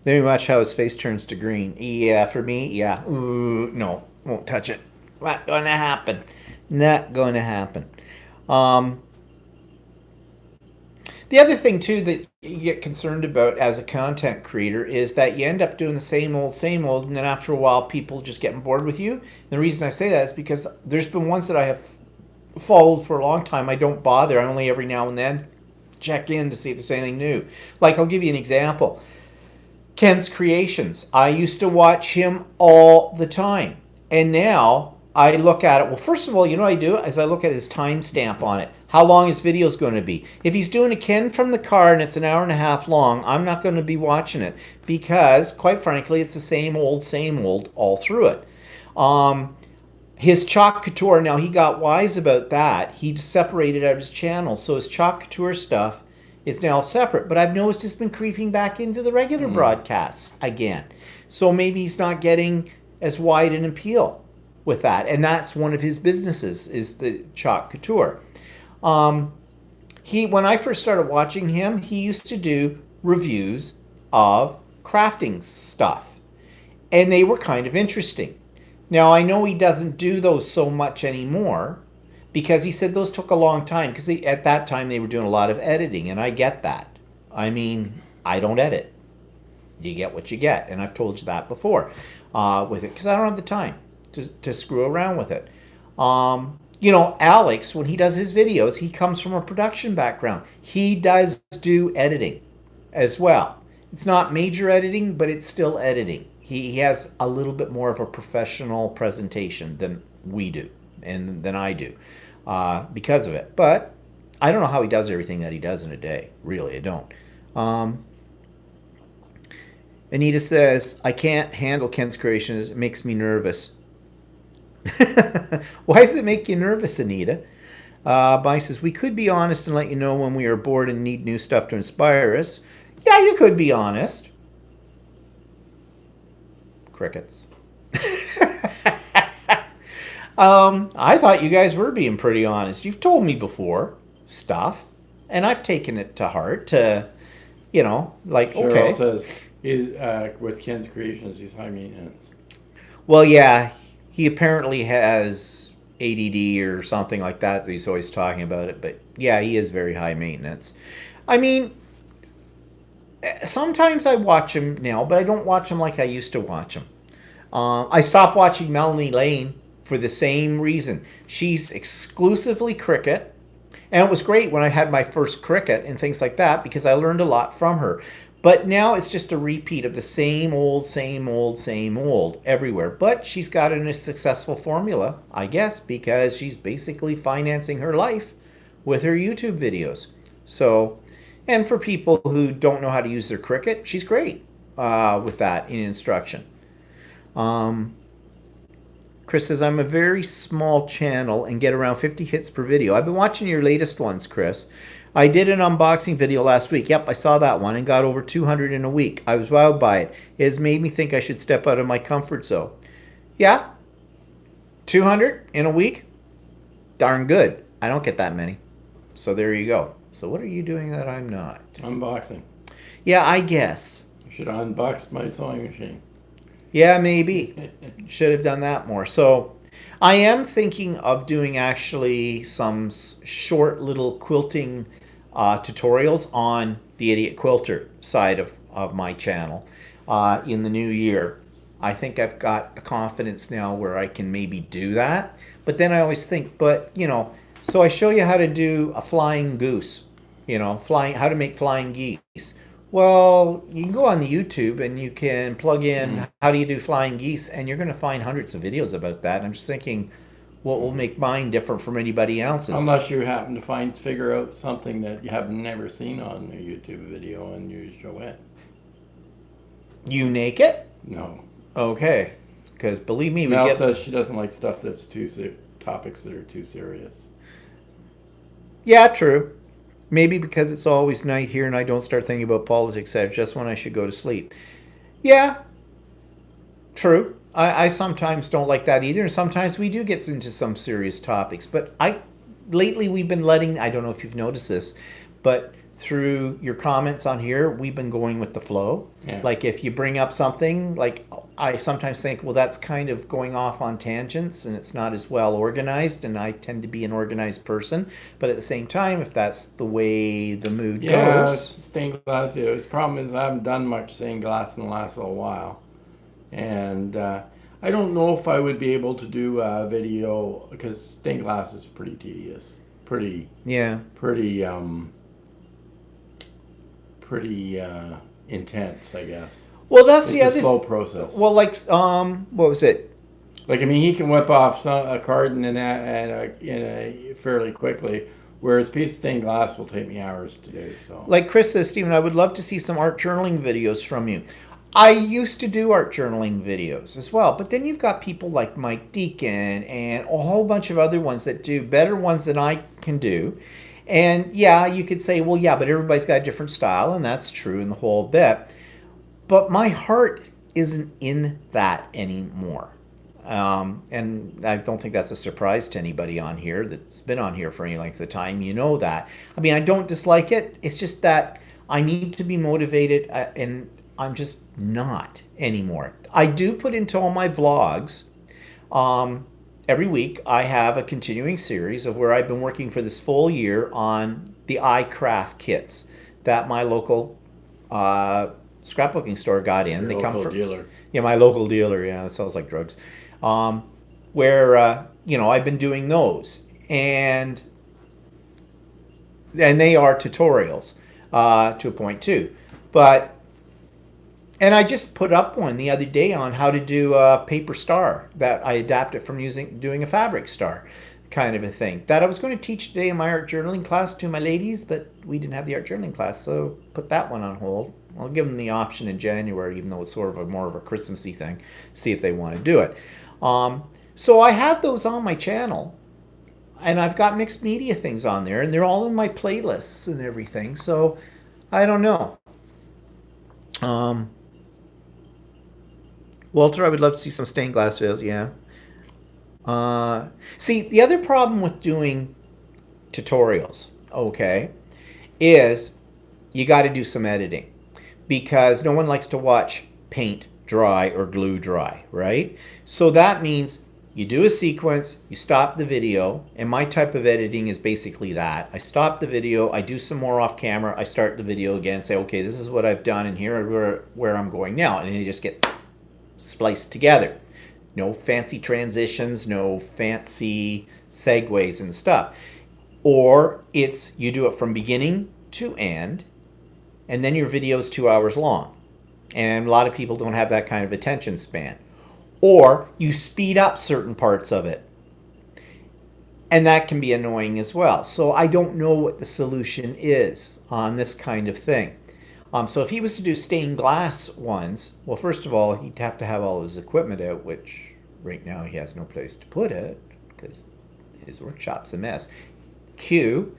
Then we watch how his face turns to green. Yeah, for me, yeah. Ooh, no, won't touch it. Not going to happen. Not going to happen. The other thing, too, that you get concerned about as a content creator is that you end up doing the same old, and then after a while, people just getting bored with you. And the reason I say that is because there's been ones that I have followed for a long time. I don't bother. I only every now and then check in to see if there's anything new. Like, I'll give you an example. Ken's Creations. I used to watch him all the time. And now I look at it. Well, first of all, you know what I do? Is I look at his timestamp on it. How long his video is going to be. If he's doing a Ken from the car and it's an hour and a half long, I'm not going to be watching it. Because, quite frankly, it's the same old all through it. His Chalk Couture, now he got wise about that. He separated out his channel. So his Chalk Couture stuff is now separate. But I've noticed it's been creeping back into the regular broadcasts again. So maybe he's not getting as wide an appeal with that. And that's one of his businesses, is the Chalk Couture. When I first started watching him, he used to do reviews of crafting stuff. And they were kind of interesting. Now, I know he doesn't do those so much anymore because he said those took a long time because at that time they were doing a lot of editing, and I get that. I mean, I don't edit. You get what you get, and I've told you that before with it because I don't have the time to screw around with it. Alex, when he does his videos, he comes from a production background. He does do editing as well. It's not major editing, but it's still editing. He has a little bit more of a professional presentation than we do and than I do because of it. But I don't know how he does everything that he does in a day. Really, I don't. Anita says, I can't handle Ken's Creations. It makes me nervous. Why does it make you nervous, Anita? Bonnie says, we could be honest and let you know when we are bored and need new stuff to inspire us. Yeah, you could be honest. Crickets. I thought you guys were being pretty honest. You've told me before stuff, and I've taken it to heart to, like, Cheryl okay. says he's, with Ken's Creations, he's high maintenance. Well, yeah, he apparently has ADD or something like that. He's always talking about it, but yeah, he is very high maintenance. I mean, sometimes I watch him now, but I don't watch him like I used to watch him. I stopped watching Melanie Lane for the same reason. She's exclusively cricket, and it was great when I had my first cricket and things like that because I learned a lot from her. But now it's just a repeat of the same old everywhere. But she's got a successful formula, I guess, because she's basically financing her life with her YouTube videos. So, and for people who don't know how to use their cricket, she's great with that in instruction. Chris says, I'm a very small channel and get around 50 hits per video. I've been watching your latest ones, Chris. I did an unboxing video last week. Yep, I saw that one and got over 200 in a week. I was wowed by it. It has made me think I should step out of my comfort zone. Yeah, 200 in a week? darn good. I don't get that many. So there you go. So what are you doing that I'm not? Unboxing. Yeah, I guess. I should have unboxed my sewing machine. Yeah, maybe. Should have done that more. So I am thinking of doing actually some short little quilting tutorials on the Idiot Quilter side of my channel in the new year. I think I've got the confidence now where I can maybe do that. But then I always think, but you know, so I show you how to do a flying goose, you know, how to make flying geese. Well, you can go on the YouTube and you can plug in how do you do flying geese, and you're going to find hundreds of videos about that. And I'm just thinking, what will make mine different from anybody else's? Unless you happen to figure out something that you have never seen on a YouTube video and you show it. You naked? No. Okay. Because believe me, Mel says she doesn't like stuff that's topics that are too serious. Yeah, true. Maybe because it's always night here and I don't start thinking about politics at just when I should go to sleep. Yeah, true. I sometimes don't like that either, and sometimes we do get into some serious topics. But lately we've been letting, I don't know if you've noticed this, but through your comments on here, we've been going with the flow. Yeah. Like if you bring up something, like I sometimes think, well, that's kind of going off on tangents and it's not as well organized, and I tend to be an organized person. But at the same time, if that's the way the mood goes. Stained glass videos. Problem is I haven't done much stained glass in the last little while. And I don't know if I would be able to do a video because stained glass is pretty tedious. Pretty intense, I guess. Well, that's it's a slow process. Well, like, what was it? Like, I mean, he can whip off a carton in a fairly quickly, whereas a piece of stained glass will take me hours to do. So, like Chris says, Stephen, I would love to see some art journaling videos from you. I used to do art journaling videos as well, but then you've got people like Mike Deacon and a whole bunch of other ones that do better ones than I can do. And yeah, you could say, well, yeah, but everybody's got a different style, and that's true in the whole bit. But my heart isn't in that anymore. And I don't think that's a surprise to anybody on here that's been on here for any length of time. You know that. I mean, I don't dislike it. It's just that I need to be motivated, and I'm just not anymore. I do put into all my vlogs. Every week I have a continuing series of where I've been working for this full year on the iCraft kits that my local scrapbooking store got in. Your local dealer. Yeah, my local dealer. Yeah, it sounds like drugs. Where I've been doing those, and they are tutorials to a point too. And I just put up one the other day on how to do a paper star that I adapted from doing a fabric star kind of a thing that I was going to teach today in my art journaling class to my ladies, but we didn't have the art journaling class, so put that one on hold. I'll give them the option in January, even though it's sort of more of a Christmassy thing, see if they want to do it. So I have those on my channel, and I've got mixed media things on there, and they're all in my playlists and everything, so I don't know. Walter, I would love to see some stained glass videos, yeah. See, the other problem with doing tutorials, okay, is you got to do some editing, because no one likes to watch paint dry or glue dry, right? So that means you do a sequence, you stop the video, and my type of editing is basically that. I stop the video, I do some more off camera, I start the video again, say, okay, this is what I've done, and here are where I'm going now, and then you just get spliced together. No fancy transitions, no fancy segues and stuff. Or it's you do it from beginning to end, and then your video is 2 hours long. And a lot of people don't have that kind of attention span. Or you speed up certain parts of it, and that can be annoying as well. So I don't know what the solution is on this kind of thing. So if he was to do stained glass ones, well, first of all, he'd have to have all his equipment out, which right now he has no place to put it because his workshop's a mess. Q,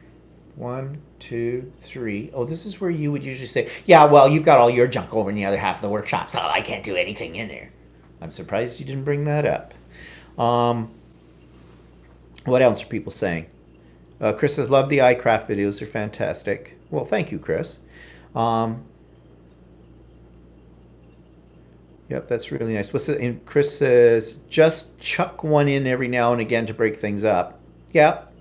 1, 2, 3. Oh, this is where you would usually say, yeah, well, you've got all your junk over in the other half of the workshop, so I can't do anything in there. I'm surprised you didn't bring that up. What else are people saying? Chris says, love the iCraft videos. They're fantastic. Well, thank you, Chris. Um, yep, that's really nice. What's it? And Chris says, just chuck one in every now and again to break things up. Yep.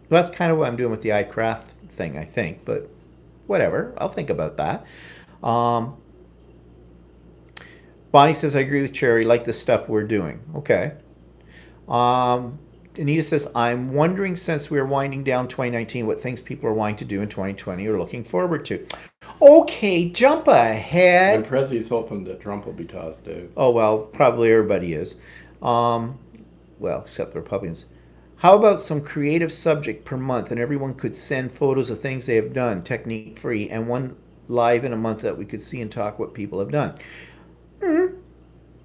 Well, that's kind of what I'm doing with the iCraft thing, I think. But whatever. I'll think about that. Um, Bonnie says, I agree with Cherry. Like the stuff we're doing. Okay. Anita says, I'm wondering, since we're winding down 2019, what things people are wanting to do in 2020 or looking forward to. Okay, jump ahead. And Prezzi's hoping that Trump will be tossed out. Oh, well, probably everybody is. Well, except the Republicans. How about some creative subject per month, and everyone could send photos of things they have done, technique free, and one live in a month that we could see and talk what people have done.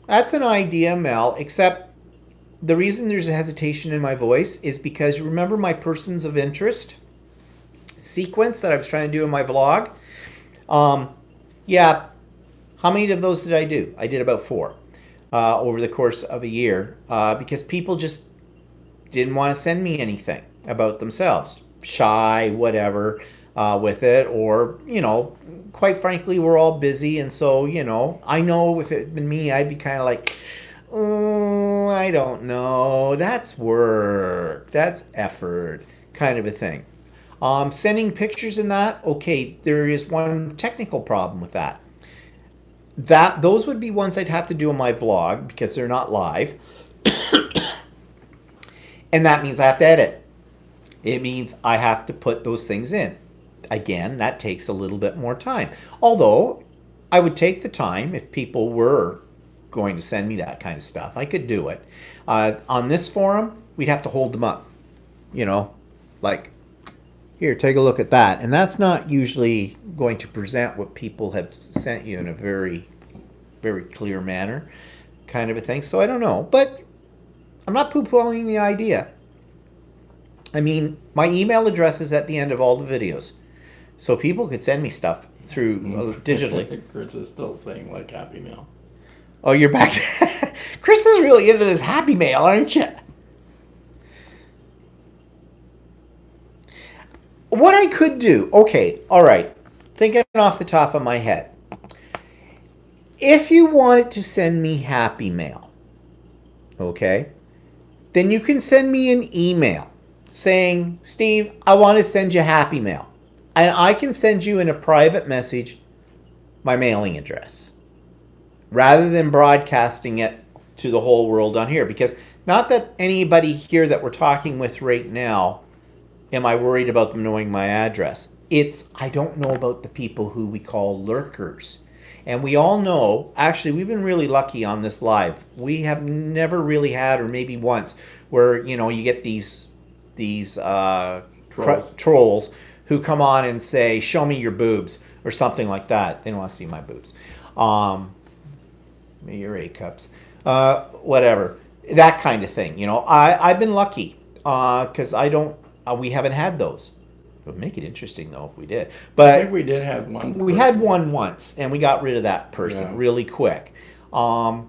That's an idea, Mel, except the reason there's a hesitation in my voice is because you remember my persons of interest sequence that I was trying to do in my vlog? Yeah, how many of those did I do? I did about 4 over the course of a year because people just didn't want to send me anything about themselves. Shy, whatever, with it. Or, quite frankly, we're all busy. And so, I know if it had been me, I'd be kind of like, oh, I don't know. That's work. That's effort, kind of a thing. Sending pictures in that, okay, there is one technical problem with that. Those would be ones I'd have to do on my vlog because they're not live. And that means I have to edit. It means I have to put those things in. Again, that takes a little bit more time. Although, I would take the time if people were going to send me that kind of stuff. I could do it. On this forum, we'd have to hold them up. Like, here, take a look at that. And that's not usually going to present what people have sent you in a very, very clear manner, kind of a thing. So I don't know. But I'm not poo-pooing the idea. I mean, my email address is at the end of all the videos. So people could send me stuff through digitally. Chris is still saying like Happy Meal. Oh, you're back. Chris is really into this Happy Mail, aren't you? What I could do, okay, all right, thinking off the top of my head. If you wanted to send me Happy Mail, okay, then you can send me an email saying, Steve, I want to send you Happy Mail. And I can send you in a private message my mailing address rather than broadcasting it to the whole world on here. Because not that anybody here that we're talking with right now, am I worried about them knowing my address? It's, I don't know about the people who we call lurkers. And we all know, actually, we've been really lucky on this live. We have never really had, or maybe once, where, you get these trolls who come on and say, show me your boobs, or something like that. They don't want to see my boobs. Your A cups. Whatever. That kind of thing. I've been lucky because we haven't had those. It would make it interesting, though, if we did. But I think we did have one. We had one once, and we got rid of that person really quick. But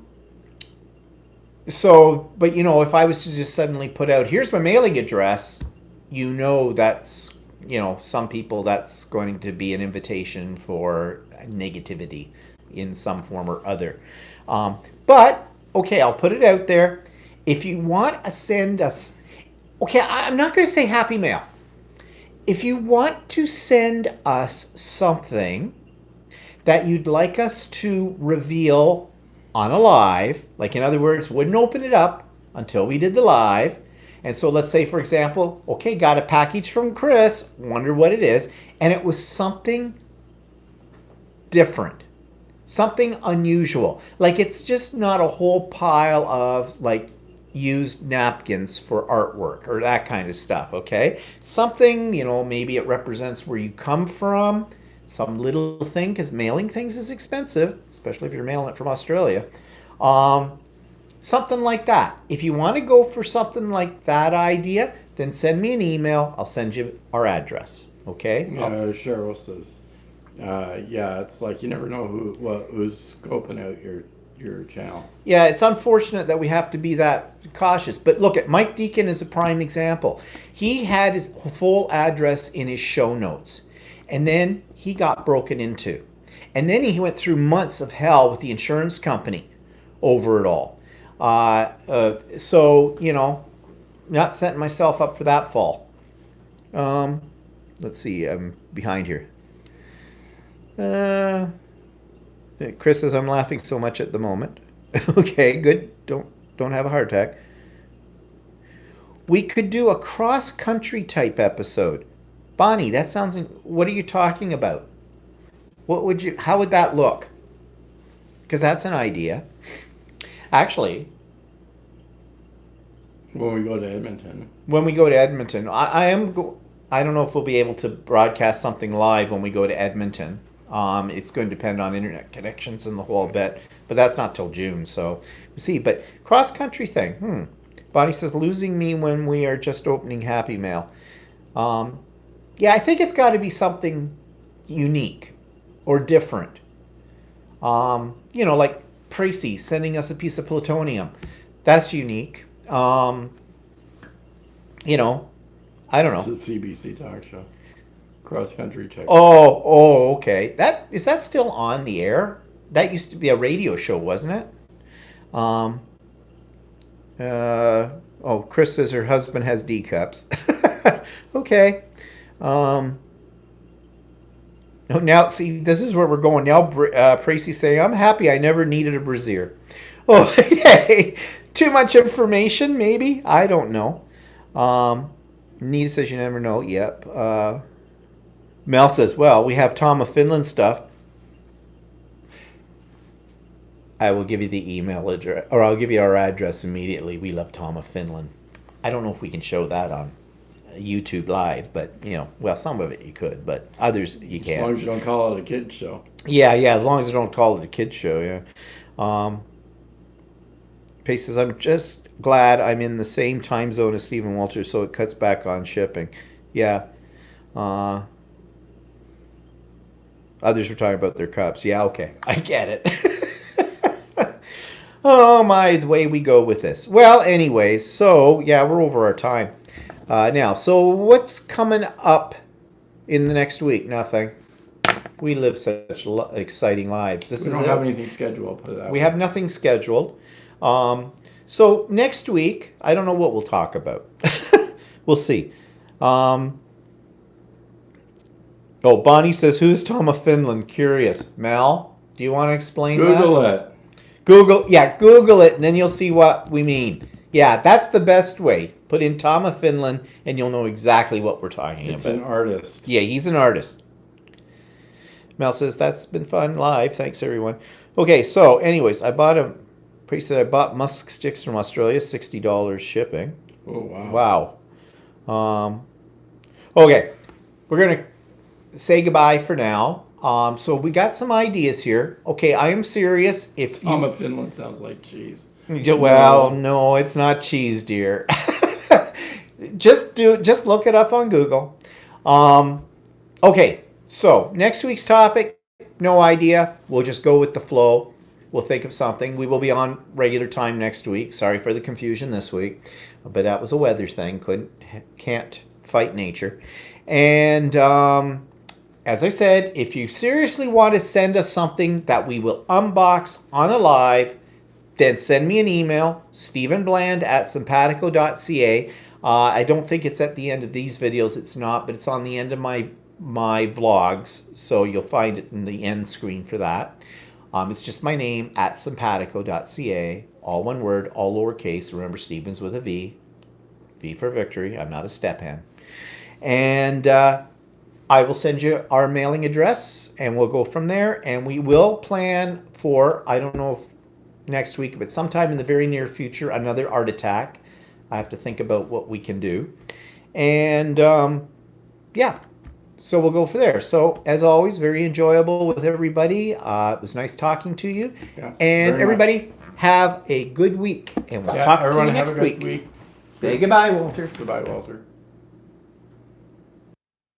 if I was to just suddenly put out, here's my mailing address, that's, some people, that's going to be an invitation for negativity in some form or other. But, okay, I'll put it out there. If you want to send us, okay, I'm not going to say Happy Mail. If you want to send us something that you'd like us to reveal on a live, like in other words, wouldn't open it up until we did the live. And so let's say, for example, okay, got a package from Chris, wonder what it is, and it was something different, something unusual. Like it's just not a whole pile of like used napkins for artwork or that kind of stuff, okay? Something, maybe it represents where you come from, some little thing, because mailing things is expensive, especially if you're mailing it from Australia. Something like that. If you want to go for something like that idea, then send me an email. I'll send you our address, okay? Cheryl says, it's like you never know who's scoping out your channel. Yeah, it's unfortunate that we have to be that cautious. But look at Mike Deacon is a prime example. He had his full address in his show notes, and then he got broken into. And then he went through months of hell with the insurance company over it all. So, not setting myself up for that fall. Let's see, I'm behind here. Chris says I'm laughing so much at the moment. Okay, good. Don't have a heart attack. We could do a cross-country type episode. Bonnie, that sounds. What are you talking about? How would that look? Because that's an idea. Actually, When we go to Edmonton. when we go to Edmonton, I don't know if we'll be able to broadcast something live when we go to Edmonton. It's going to depend on internet connections and the whole bit, but that's not till June, so we'll see. But cross-country thing, Bonnie says, losing me when we are just opening Happy Mail. Yeah, I think it's got to be something unique or different. Like Tracy sending us a piece of plutonium. That's unique. I don't know. It's a CBC talk show. Cross country check. Oh, okay. Is that still on the air? That used to be a radio show, wasn't it? Chris says her husband has D cups. Okay. Now, see, this is where we're going. Now, Tracy's saying, I'm happy I never needed a brassiere. Oh, okay. Too much information, maybe? I don't know. Nita says you never know. Yep. Mel says, well, we have Tom of Finland stuff. I will give you the email address, or I'll give you our address immediately. We love Tom of Finland. I don't know if we can show that on YouTube Live, but, some of it you could, but others you can't. As long as you don't call it a kid's show. Yeah, as long as I don't call it a kid's show, yeah. Pace says, I'm just glad I'm in the same time zone as Stephen Walters, so it cuts back on shipping. Yeah. Others were talking about their cups. Yeah, okay. I get it. Oh, my, the way we go with this. Well, anyways, so, yeah, we're over our time now. So what's coming up in the next week? Nothing. We live such exciting lives. We don't have anything scheduled. Put it that We way. have nothing scheduled. So next week, I don't know what we'll talk about. We'll see. Bonnie says, who's Tom of Finland? Curious. Mel, do you want to explain that? Google it. Google it, and then you'll see what we mean. Yeah, that's the best way. Put in Tom of Finland, and you'll know exactly what we're talking It's about. an artist. Yeah, he's an artist. Mel says, that's been fun live. Thanks, everyone. Okay, so anyways, I bought musk sticks from Australia, $60 shipping. Oh, wow. Wow. Okay, we're going to say goodbye for now. So we got some ideas here. Okay, I am serious. If Tom you, of Finland sounds like cheese. well, no, it's not cheese, dear. Just look it up on Google. Okay, so next week's topic, no idea. We'll just go with the flow. We'll think of something. We will be on regular time next week. Sorry for the confusion this week, but that was a weather thing. Can't fight nature. And as I said, if you seriously want to send us something that we will unbox on a live, then send me an email, stephenbland@simpatico.ca. I don't think it's at the end of these videos. It's not, but it's on the end of my vlogs, so you'll find it in the end screen for that. It's just my name, @simpatico.ca, all one word, all lowercase. Remember, Stevens with a V. V for victory. I'm not a step hand. And I will send you our mailing address, and we'll go from there. And we will plan for, I don't know if next week, but sometime in the very near future, another art attack. I have to think about what we can do. And yeah, so we'll go from there. So as always, very enjoyable with everybody. It was nice talking to you. Yeah, And very everybody, have a good week. And we'll Yeah, talk to you everyone have next a good week. week. Say goodbye, Walter. Goodbye, Walter.